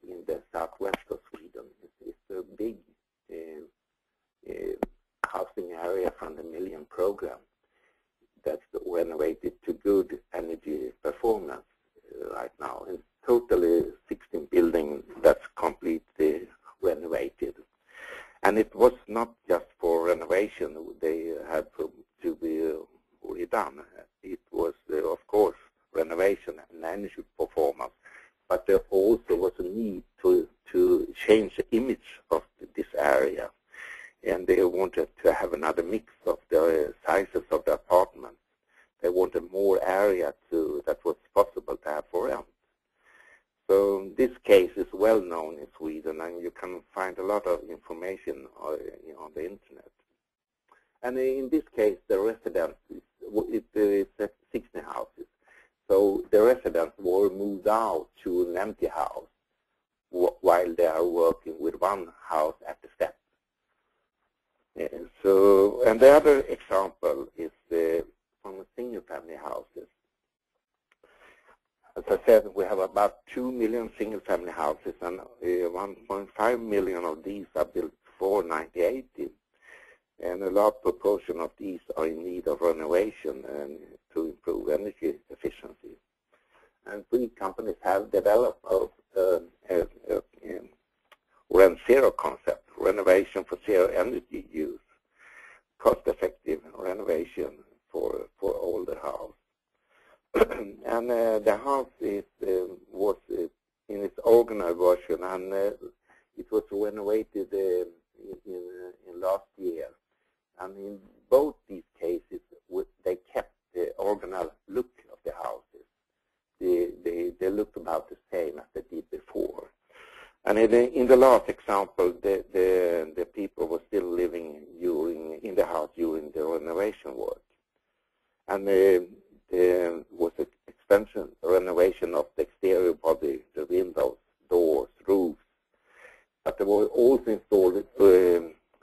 Speaker 5: in the southwest of Sweden. It's a big housing area from the Million program that's renovated to good energy performance right now. It's totally 16 buildings that's completely renovated. And it was not just for renovation they had to be redone. It was, of course, renovation and energy performance, but there also was a need to change the image of this area. And they wanted to have another mix of the sizes of the apartments. They wanted more area that was possible to have for rent. So this case is well known in Sweden, and you can find a lot of information on the internet. And in this case, the residents, it's 60 houses. So the residents were moved out to an empty house while they are working with one house at the step. And the other example is from single-family houses. As I said, we have about 2 million single-family houses, and 1.5 million of these are built before 1980. And a large proportion of these are in need of renovation and to improve energy efficiency. And three companies have developed a Rent Zero concept, renovation for zero energy use, cost-effective renovation for older house. And the house was in its original version, and it was renovated in last year. And in both these cases, they kept the original look of the houses. They looked about the same as they did before. And in the last example, the people were still living in the house during the renovation work. And there was an extension, renovation of the exterior body, the windows, doors, roofs. But there was also installed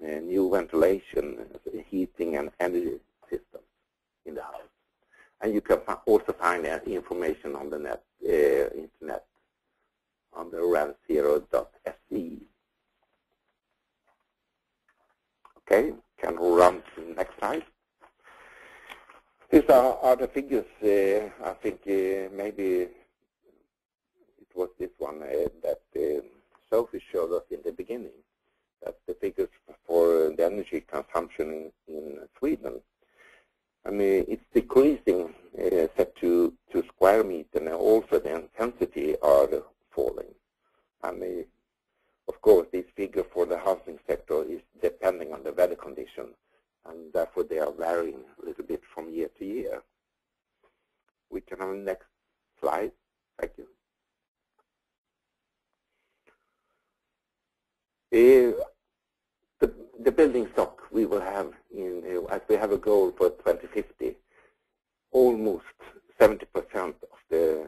Speaker 5: new ventilation, heating, and energy systems in the house. And you can also find that information on the internet on the rentzero.se. Okay, can run to the next slide. These are the figures. I think maybe it was this one that Sophie showed us in the beginning. That's the figures for the energy consumption in Sweden. I mean, it's decreasing set to square meter, and also the intensity are falling. I mean, of course, this figure for the housing sector is depending on the weather condition, and therefore they are varying a little bit from year to year. We can have the next slide. Thank you. The building stock we will have, as we have a goal for 2050, almost 70% of the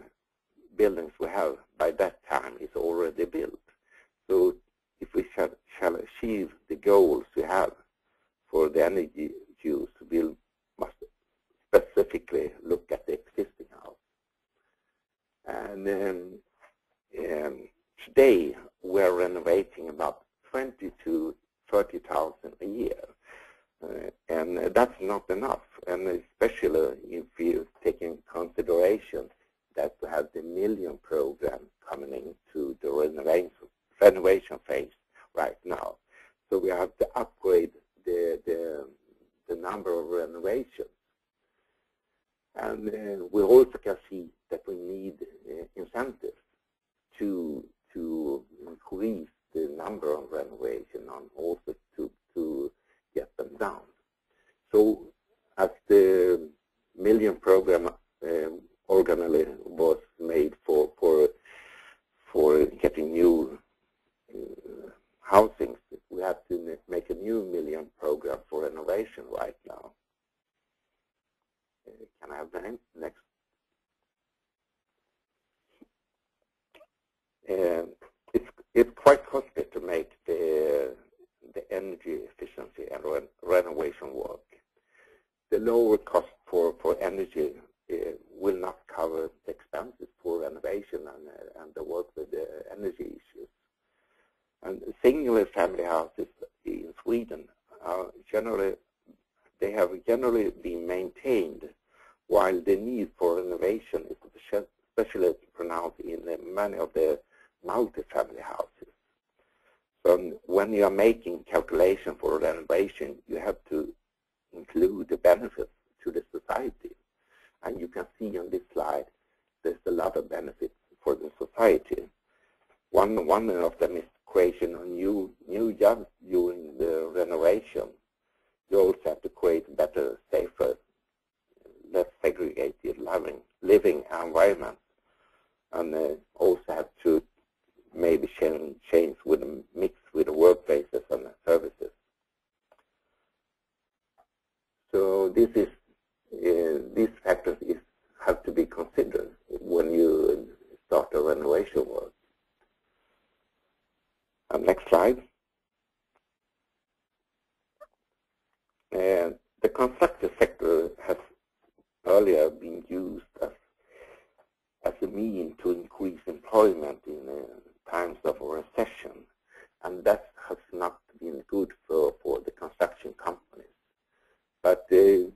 Speaker 5: buildings we have by that time is already built. So if we shall achieve the goals we have for the energy use, we must specifically look at the existing house. And today we're renovating about 20 to 30,000 a year, and that's not enough. And especially if you take in consideration that we have the Million program coming into the renovation phase right now, so we have to upgrade the number of renovations. And we also can see that we need incentives to increase the number of renovation and also to get them down. So as the Million program originally was made for getting new housing, we have to make a new Million program for renovation right now. Can I have the next? It's quite costly to make the energy efficiency and renovation work. The lower cost for energy will not cover the expenses for renovation and the work with the energy issues. And single family houses in Sweden are they have generally been maintained, while the need for renovation is especially pronounced in many of the multi-family houses. So when you are making calculation for renovation, you have to include the benefits to the society. And you can see on this slide, there's a lot of benefits for the society. One of them is creation of new jobs during the renovation. You also have to create better, safer, less segregated living environments, and also have to maybe change with a mix with the workplaces and the services. So this is these factors have to be considered when you start a renovation work. Next slide. The construction sector has earlier been used as a means to increase employment in times of a recession, and that has not been good for the construction companies. But these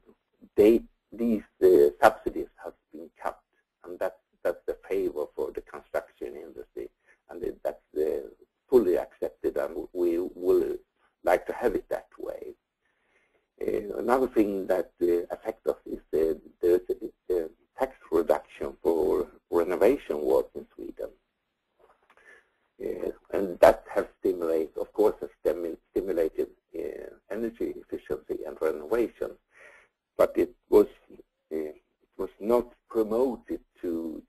Speaker 5: subsidies have been cut, and that's the favor for the construction industry, and that's fully accepted, and we will like to have it that way. Another thing that affects us is there's a tax reduction for renovation work in Sweden. And that has stimulated, of course, stimulated energy efficiency and renovation, but it was not promoted to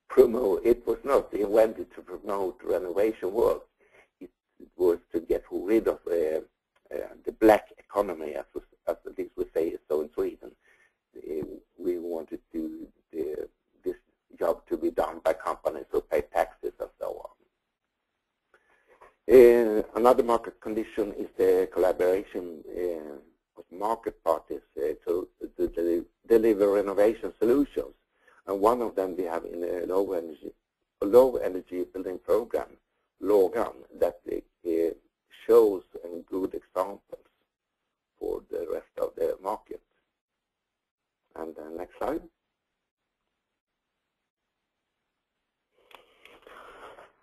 Speaker 5: promote. It was not invented to promote renovation work. It was to get rid of the black economy, as at least we say so in Sweden. We wanted this job to be done by companies who pay taxes and so on. Another market condition is the collaboration of market parties to deliver renovation solutions. And one of them we have in a low energy building program, LOGAN, that shows good examples for the rest of the market. And next slide.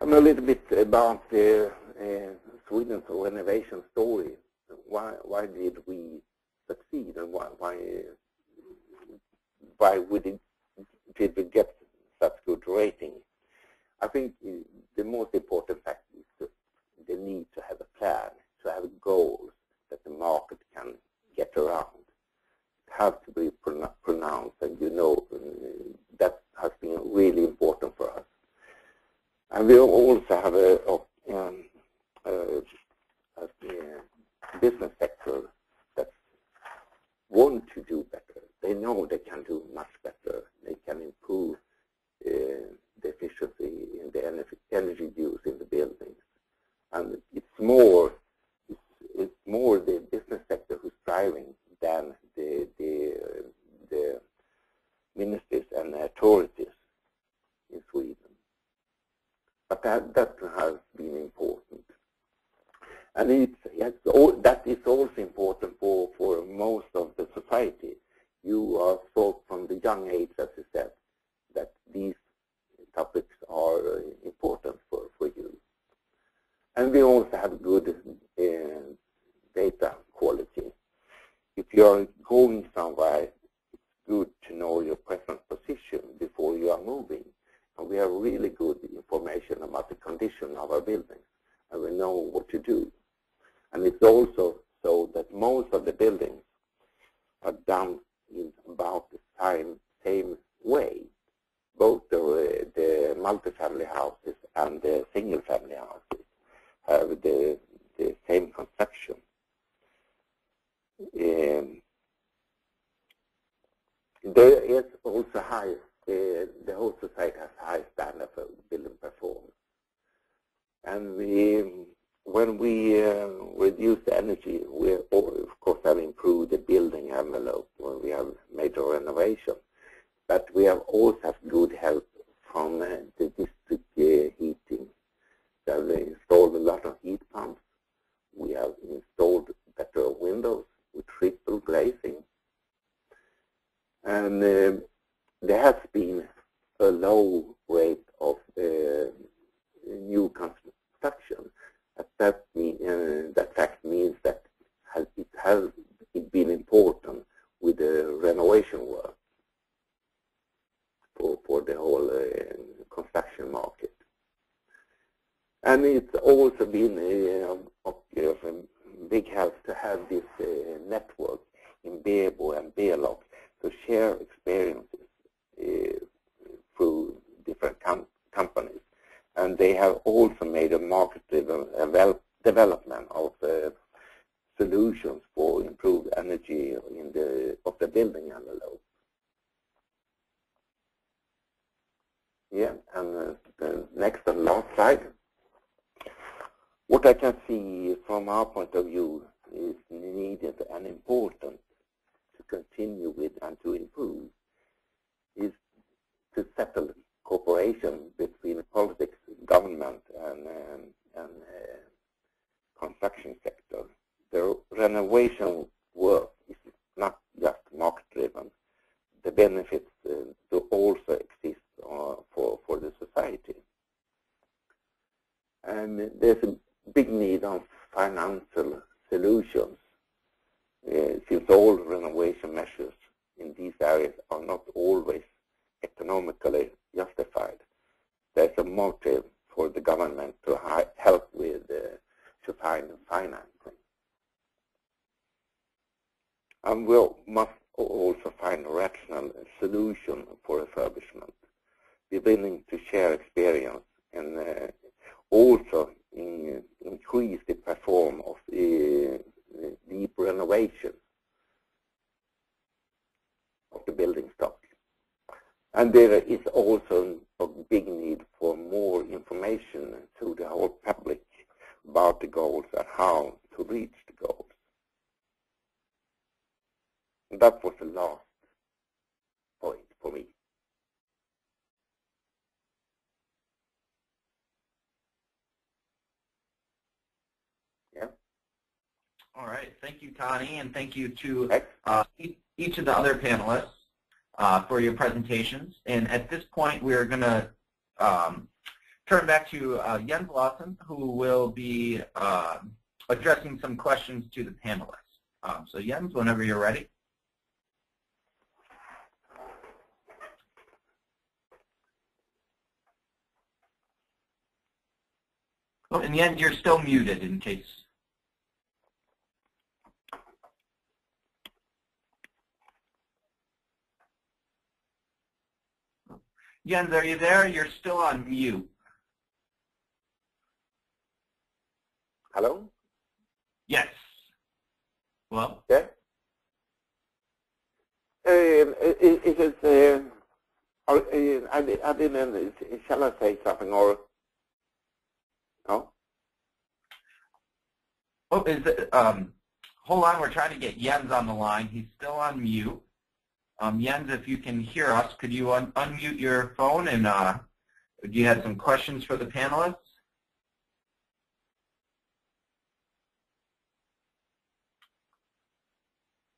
Speaker 5: And a little bit about Sweden's renovation story. Why did we succeed, and why did we get such good rating? I think the most important fact is the need to have a plan, to have goals that the market can get around. It has to be pronounced, and that has been really important for us. And we also have a business sector that want to do better. They know they can do much better. They can improve the efficiency in the energy use in the buildings. And it's more the business sector who's driving than the ministries and authorities in Sweden. But that has been important. And that is also important for most of the society. You are taught from the young age, as you said, that these topics are important for you. And we also have good data quality. If you are going somewhere, it's good to know your present position before you are moving. And we have really good information about the condition of our buildings, and we know what to do. And it's also so that most of the buildings are done in about the same way. Both the multifamily houses and the single-family houses have the same construction. There is also high. The whole society has high standard for building performance. And when we reduce the energy, we of course have improved the building envelope when we have made a renovation. But we have also have good help from the district heating. So we installed a lot of heat pumps. We have installed better windows with triple glazing. And there has been a low rate of new construction. That fact means that it has been important with the renovation work for the whole construction market. And it's also been of big help to have this network in Bebo and Belok to share experiences through different companies. and they have also made a market-driven development of solutions for improved energy in the building envelope. Yeah, and the next and last slide. What I can see from our point of view is needed and important to continue with and to improve is to settle cooperation between politics, government, and construction sector. The renovation work is not just market-driven. The benefits do also exist for the society. And there's a big need of financial solutions, since all renovation measures in these areas are not always economically justified. There's a motive for the government to help with to find financing. And we must also find a rational solution for refurbishment. Be willing to share experience and also increase the perform of deep renovation of the building stock. And there is also a big need for more information to the whole public about the goals and how to reach the goals. And that was the last point for me. Yeah.
Speaker 1: All right. Thank you, Connie, and thank you to each of the other panelists for your presentations. And at this point, we are going to turn back to Jens Lawson, who will be addressing some questions to the panelists. So Jens, whenever you're ready. Oh, and Jens, you're still muted in case. Jens, are you there? You're still on mute.
Speaker 5: Hello?
Speaker 1: Yes. Well?
Speaker 5: Yeah? I didn't, shall I say something or? No?
Speaker 1: Oh, is it, hold on, we're trying to get Jens on the line. He's still on mute. Jens, if you can hear us, could you unmute your phone and do you have some questions for the panelists?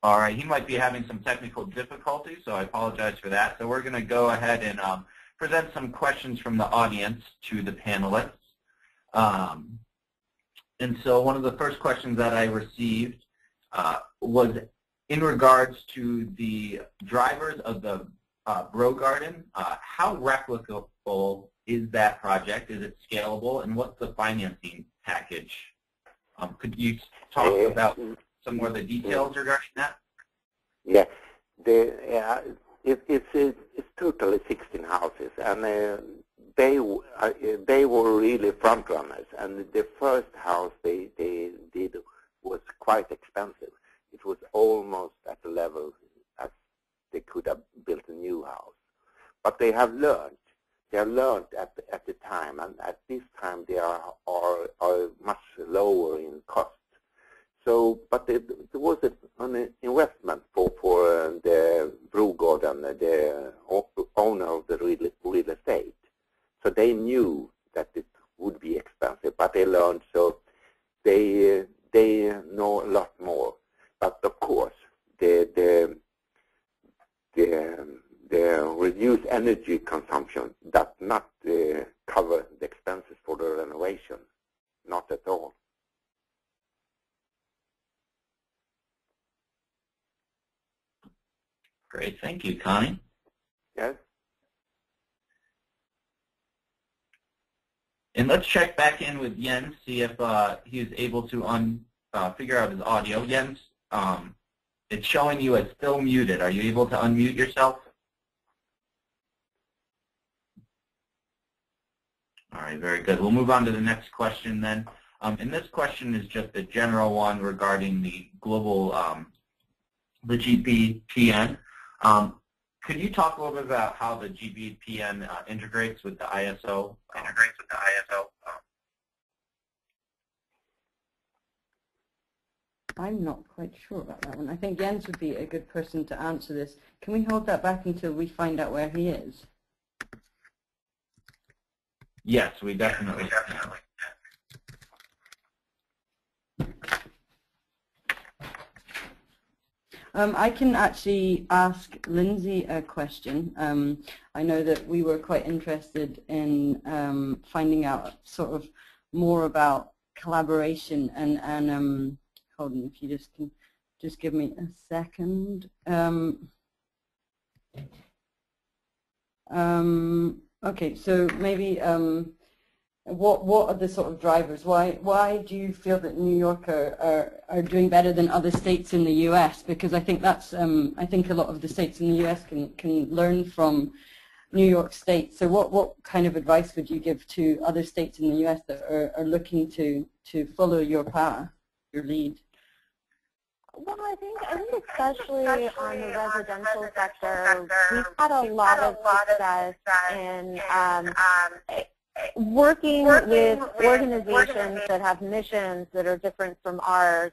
Speaker 1: All right, he might be having some technical difficulties, so I apologize for that. So we're going to go ahead and present some questions from the audience to the panelists. And so one of the first questions that I received was in regards to the drivers of the Bro Garden. How replicable is that project? Is it scalable? And what's the financing package? Could you talk about some more of the details regarding that?
Speaker 5: Yeah, it's totally 16 houses, and they were really front runners. And the first house they did was quite expensive. It was almost at the level as they could have built a new house. But they have learned. They have learned at the time, and at this time they are much lower in cost. So, but there was an investment for the Bro Garden, the owner of the real estate. So they knew that it would be expensive, but they learned. So they know a lot more. But of course, the reduced energy consumption does not cover the expenses for the renovation, not at all.
Speaker 1: Great, thank you, Connie.
Speaker 5: Yes.
Speaker 1: And let's check back in with Jens, see if he is able to figure out his audio. Jens, it's showing you as still muted. Are you able to unmute yourself? All right, very good. We'll move on to the next question then. And this question is just a general one regarding the global, the GBPN. Could you talk a little bit about how the GBPN integrates with the ISO?
Speaker 3: I'm not quite sure about that one. I think Jens would be a good person to answer this. Can we hold that back until we find out where he is?
Speaker 1: Yes, we definitely.
Speaker 3: I can actually ask Lindsay a question. I know that we were quite interested in finding out sort of more about collaboration and hold on, if you just can just give me a second. Okay, so maybe what are the sort of drivers? Why do you feel that New York are doing better than other states in the U.S.? Because I think that's I think a lot of the states in the U.S. can learn from New York State. So what kind of advice would you give to other states in the U.S. that are looking to follow your path, your lead?
Speaker 4: Well, I think especially on the residential sector, we've had a lot of success in working with organizations that have missions that are different from ours,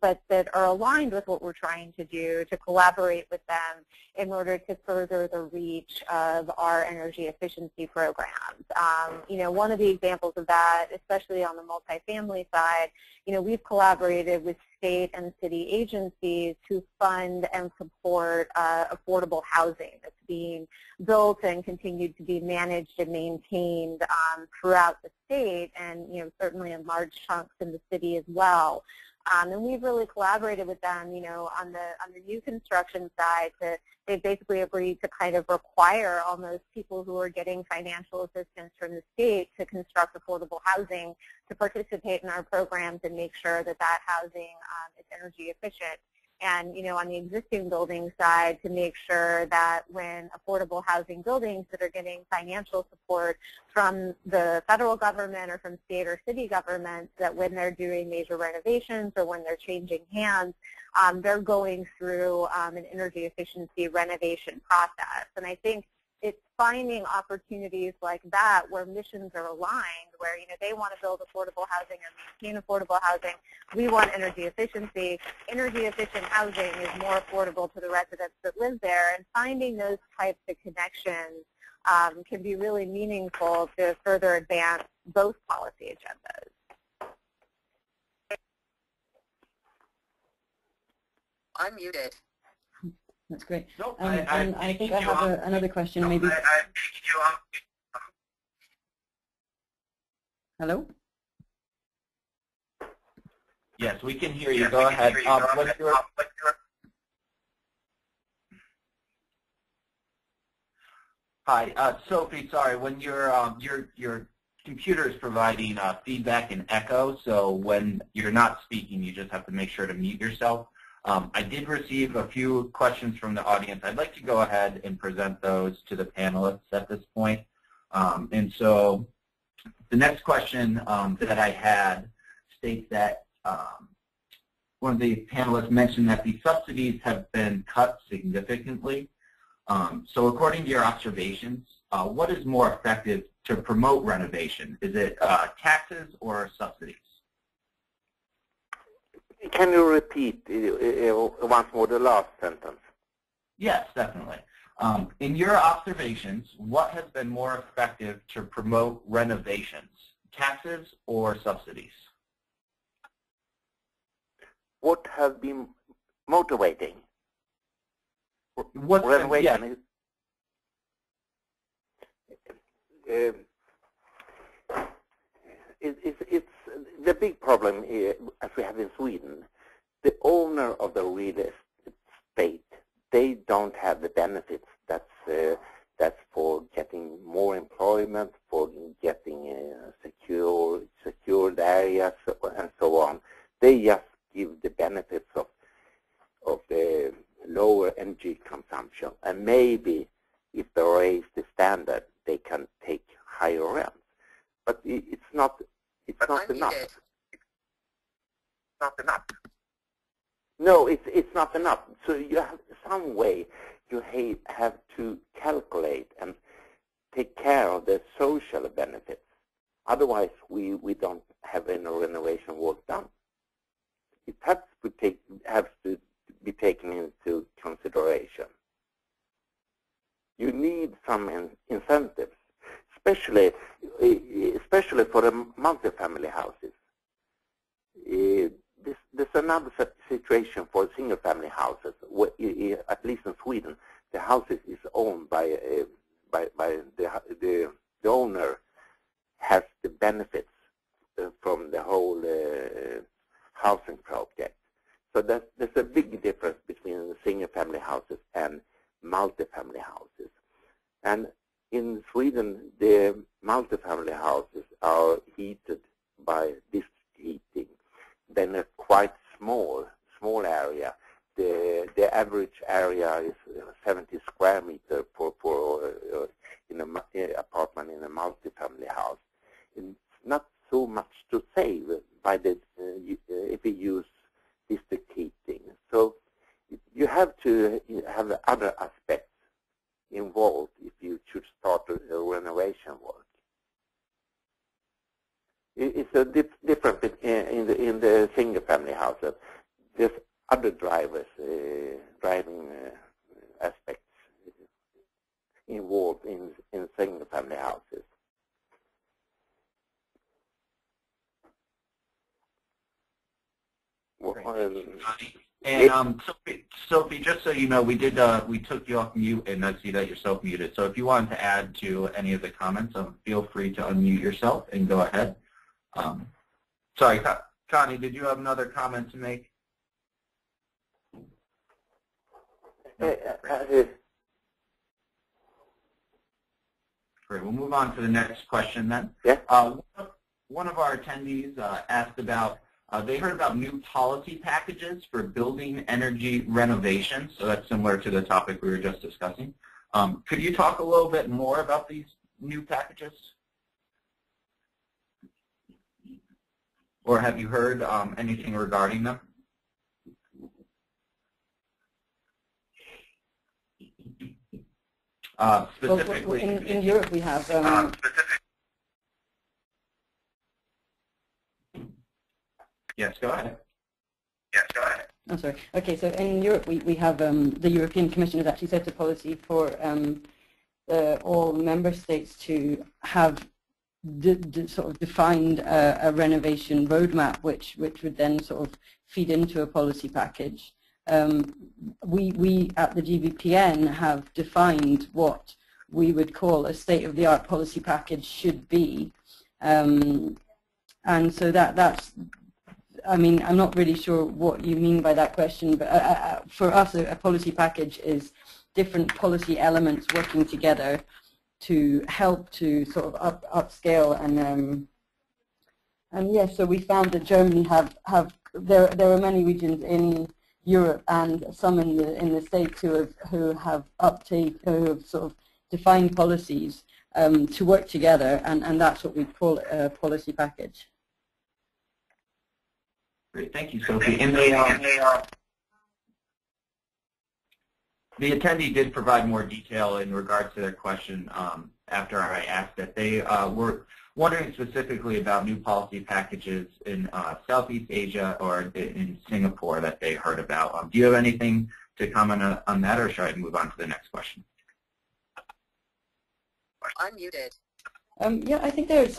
Speaker 4: but that are aligned with what we're trying to do, to collaborate with them in order to further the reach of our energy efficiency programs. You know, one of the examples of that, especially on the multifamily side, you know, we've collaborated with state and city agencies to fund and support affordable housing that's being built and continued to be managed and maintained throughout the state, and you know, certainly in large chunks in the city as well. And we've really collaborated with them, you know, on the new construction side. They've basically agreed to kind of require almost people who are getting financial assistance from the state to construct affordable housing to participate in our programs and make sure that that housing is energy efficient. And, you know, on the existing building side, to make sure that when affordable housing buildings that are getting financial support from the federal government or from state or city governments, that when they're doing major renovations or when they're changing hands, they're going through an energy efficiency renovation process. And I think it's finding opportunities like that where missions are aligned, where, you know, they want to build affordable housing or maintain affordable housing. We want energy efficiency. Energy efficient housing is more affordable to the residents that live there, and finding those types of connections can be really meaningful to further advance both policy agendas.
Speaker 3: I'm muted. That's great.
Speaker 1: Nope,
Speaker 3: and I think I have another question, maybe. Hello?
Speaker 1: Yes, we can hear you. Go ahead. Hi, Sophie. Sorry, when your computer is providing feedback and echo, so when you're not speaking, you just have to make sure to mute yourself. I did receive a few questions from the audience. I'd like to go ahead and present those to the panelists at this point. And so the next question that I had states that one of the panelists mentioned that the subsidies have been cut significantly. So according to your observations, what is more effective to promote renovation? Is it taxes or subsidies?
Speaker 5: Can you repeat once more the last sentence?
Speaker 1: Yes, definitely. In your observations, what has been more effective to promote renovations, taxes or subsidies?
Speaker 5: What has been motivating?
Speaker 1: What's
Speaker 5: renovation? It's the big problem here, as we have in Sweden. The owner of the real estate, they don't have the benefits. That's for getting more employment, for getting secured areas, and so on. They just give the benefits of the lower energy consumption, and maybe if they raise the standard, they can take higher rents. but it's not enough.
Speaker 1: Not enough.
Speaker 5: No, it's not enough. So you have some way you have to calculate and take care of the social benefits. Otherwise, we don't have any renovation work done. It has to be taken into consideration. You need some incentives, especially for the multifamily houses. There's another situation for single-family houses. At least in Sweden, the houses is owned by the owner has the benefits from the whole housing project. So there's a big difference between the single-family houses and multifamily houses. And in Sweden, the multifamily houses are heated by district heating. Then a quite small area. The average area is 70 square meters for in an apartment in a multifamily house. It's not so much to save by if you use district heating. So you have to have other aspects involved if you should start a renovation work. It's a difference in the single-family houses. There's other drivers, driving aspects involved in single-family houses.
Speaker 1: And Sophie, just so you know, we took you off mute, and I see that you're self-muted. So if you wanted to add to any of the comments, feel free to unmute yourself and go ahead. Sorry, Connie, did you have another comment to make? Great, we'll move on to the next question then.
Speaker 5: Yeah.
Speaker 1: One of our attendees asked about, they heard about new policy packages for building energy renovations, so that's similar to the topic we were just discussing. Could you talk a little bit more about these new packages? Or have you heard anything regarding them? Specifically,
Speaker 3: well, in Europe we have
Speaker 1: Yes, go ahead.
Speaker 3: I'm sorry. Okay, so in Europe we have the European Commission has actually set a policy for all member states to have sort of defined a renovation roadmap, which would then sort of feed into a policy package. We at the GBPN have defined what we would call a state-of-the-art policy package should be, and so that's. I mean, I'm not really sure what you mean by that question, but for us, a policy package is different policy elements working together to help to sort of upscale and yes, so we found that Germany there are many regions in Europe and some in the States who have sort of defined policies to work together, and that's what we call a policy package.
Speaker 1: Great, thank you, Sophie. And the attendee did provide more detail in regards to their question after I asked it. They were wondering specifically about new policy packages in Southeast Asia or in Singapore that they heard about. Do you have anything to comment on that, or should I move on to the next question?
Speaker 3: Unmuted. Yeah, I think there's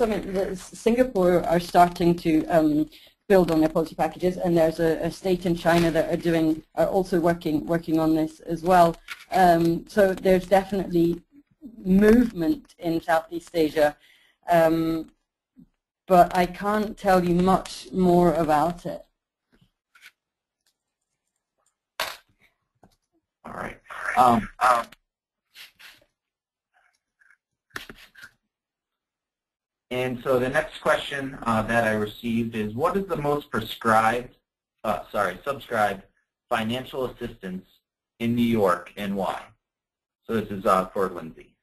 Speaker 3: Singapore are starting to build on their policy packages, and there's a state in China that are also working on this as well. So there's definitely movement in Southeast Asia, but I can't tell you much more about it.
Speaker 1: All right. And so the next question that I received is, what is the most subscribed financial assistance in New York and why? So this is for Lindsay.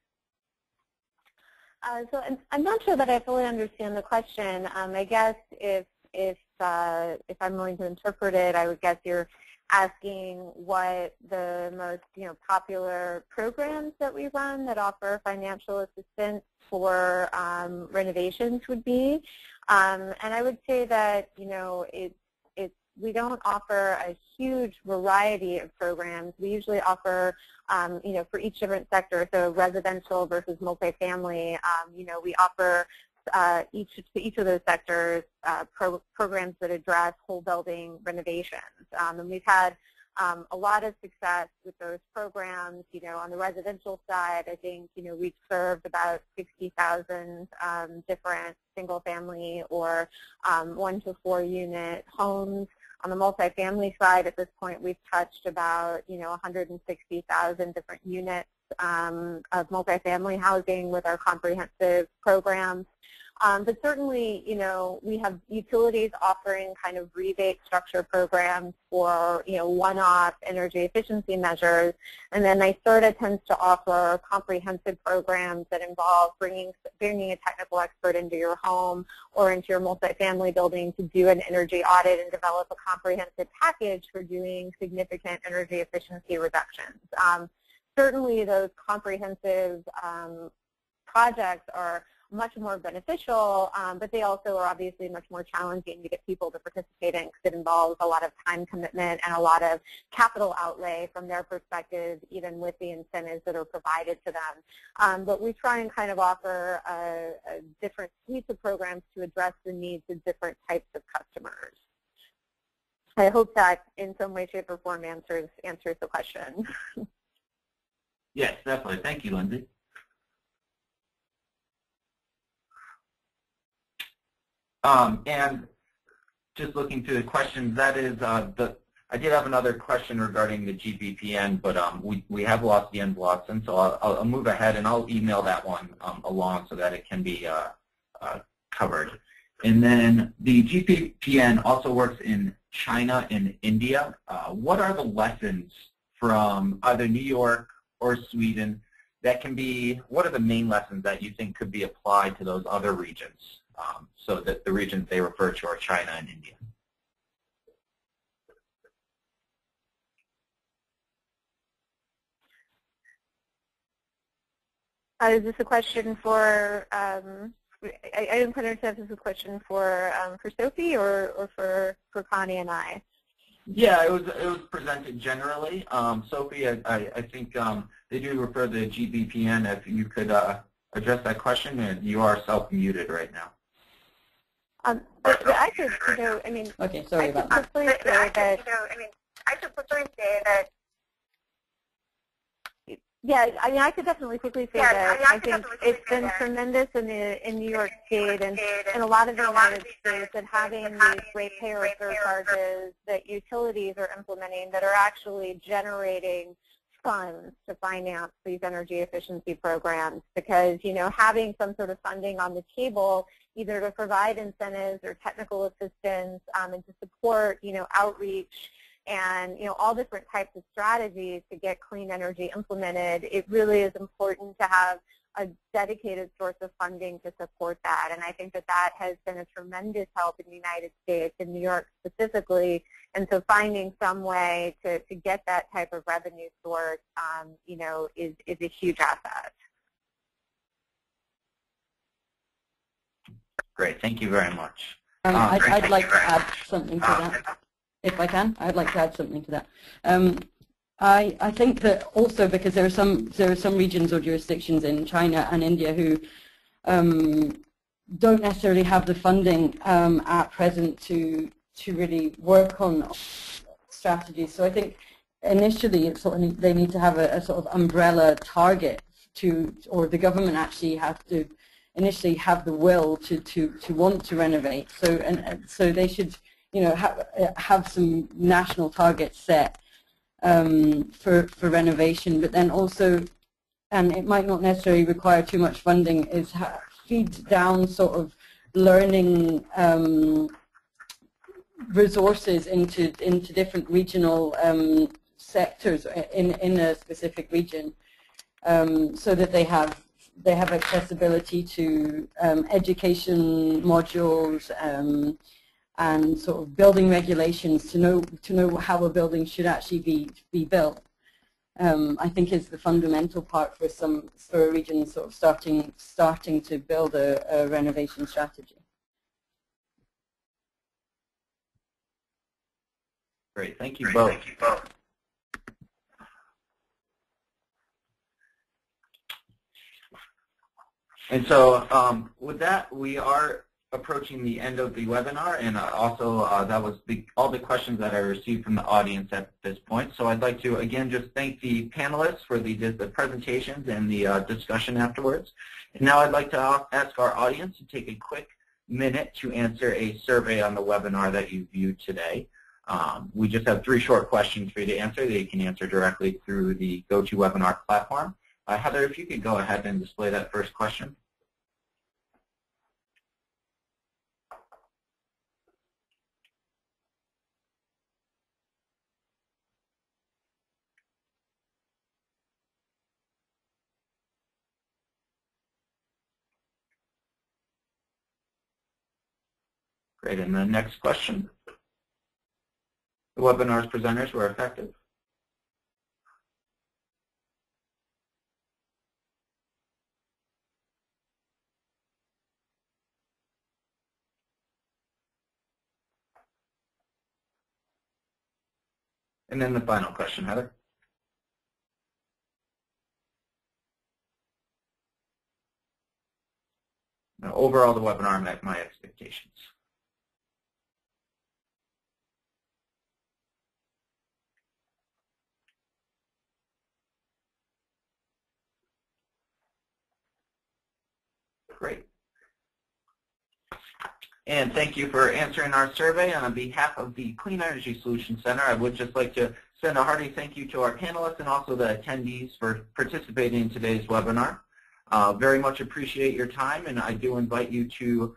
Speaker 4: So I'm not sure that I fully understand the question. I guess if I'm going to interpret it, I would guess you're asking what the most popular programs that we run that offer financial assistance for renovations would be. And I would say that we don't offer a huge variety of programs. We usually offer, for each different sector, so residential versus multifamily, we offer each of those sectors programs that address whole building renovations. And we've had a lot of success with those programs. On the residential side, I think we've served about 60,000 different single-family or 1 to 4 unit homes. On the multifamily side, at this point, we've touched about 160,000 different units of multifamily housing with our comprehensive programs. But certainly, we have utilities offering kind of rebate structure programs for, one-off energy efficiency measures. And then NYSERDA tends to offer comprehensive programs that involve bringing a technical expert into your home or into your multifamily building to do an energy audit and develop a comprehensive package for doing significant energy efficiency reductions. Certainly, those comprehensive projects are much more beneficial, but they also are obviously much more challenging to get people to participate in because it involves a lot of time commitment and a lot of capital outlay from their perspective, even with the incentives that are provided to them. But we try and kind of offer a different suite of programs to address the needs of different types of customers. I hope that in some way, shape, or form answers the question.
Speaker 1: Yes, definitely. Thank you, Lindsay. And just looking through the questions, that is I did have another question regarding the GBPN, but we have lost the end blocks, and so I'll move ahead and I'll email that one along so that it can be covered. And then the GBPN also works in China and India. What are the lessons from either New York or Sweden that can be, what are the main lessons that you think could be applied to those other regions? So that the regions they refer to are China and India.
Speaker 4: Is this a question for, I didn't quite understand if this is a question for Sophie or for Connie and I.
Speaker 1: Yeah, it was presented generally. Sophie, I think they do refer to the GBPN. If you could address that question, and you are self-muted right now.
Speaker 4: I could,
Speaker 6: okay, sorry about that.
Speaker 4: I should quickly say that. Yeah, I could definitely quickly say that I think it's been tremendous in New York State and in a lot of the United States that having these ratepayer surcharges that utilities are implementing that are actually generating funds to finance these energy efficiency programs, because having some sort of funding on the table either to provide incentives or technical assistance and to support outreach and all different types of strategies to get clean energy implemented, it really is important to have a dedicated source of funding to support that. And I think that that has been a tremendous help in the United States, in New York specifically. And so finding some way to get that type of revenue source, is a huge asset.
Speaker 1: Great. Thank you very much.
Speaker 6: I'd like to add something to that, if I can. I'd like to add something to that. I think that also because there are some regions or jurisdictions in China and India who don't necessarily have the funding at present to really work on strategies. So I think initially they need to have a sort of umbrella target or the government actually has to initially have the will to want to renovate. So they should have some national targets set for renovation, but then also, and it might not necessarily require too much funding, is feed down sort of learning resources into different regional sectors in a specific region, so that they have they have accessibility to education modules and sort of building regulations to know how a building should actually be built. I think is the fundamental part for a region sort of starting to build a renovation strategy.
Speaker 1: Great, thank you both. And so with that, we are approaching the end of the webinar, and also that was all the questions that I received from the audience at this point. So I'd like to again just thank the panelists for the presentations and the discussion afterwards. And now I'd like to ask our audience to take a quick minute to answer a survey on the webinar that you viewed today. We just have 3 short questions for you to answer that you can answer directly through the GoToWebinar platform. Heather, if you could go ahead and display that first question. Great, and the next question. The webinar's presenters were effective. And then the final question, Heather. Now, overall, the webinar met my expectations. Great. And thank you for answering our survey. And on behalf of the Clean Energy Solutions Center, I would just like to send a hearty thank you to our panelists and also the attendees for participating in today's webinar. Very much appreciate your time, and I do invite you to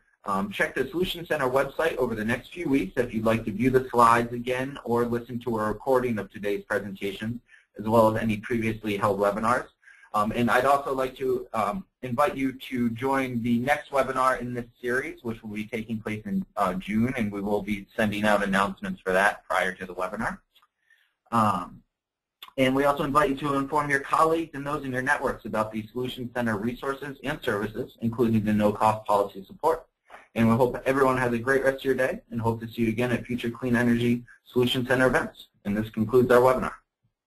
Speaker 1: check the Solutions Center website over the next few weeks if you'd like to view the slides again or listen to a recording of today's presentation, as well as any previously held webinars. And I'd also like to invite you to join the next webinar in this series, which will be taking place in June, and we will be sending out announcements for that prior to the webinar. And we also invite you to inform your colleagues and those in your networks about the Solutions Center resources and services, including the no-cost policy support. And we hope everyone has a great rest of your day and hope to see you again at future Clean Energy Solutions Center events. And this concludes our webinar.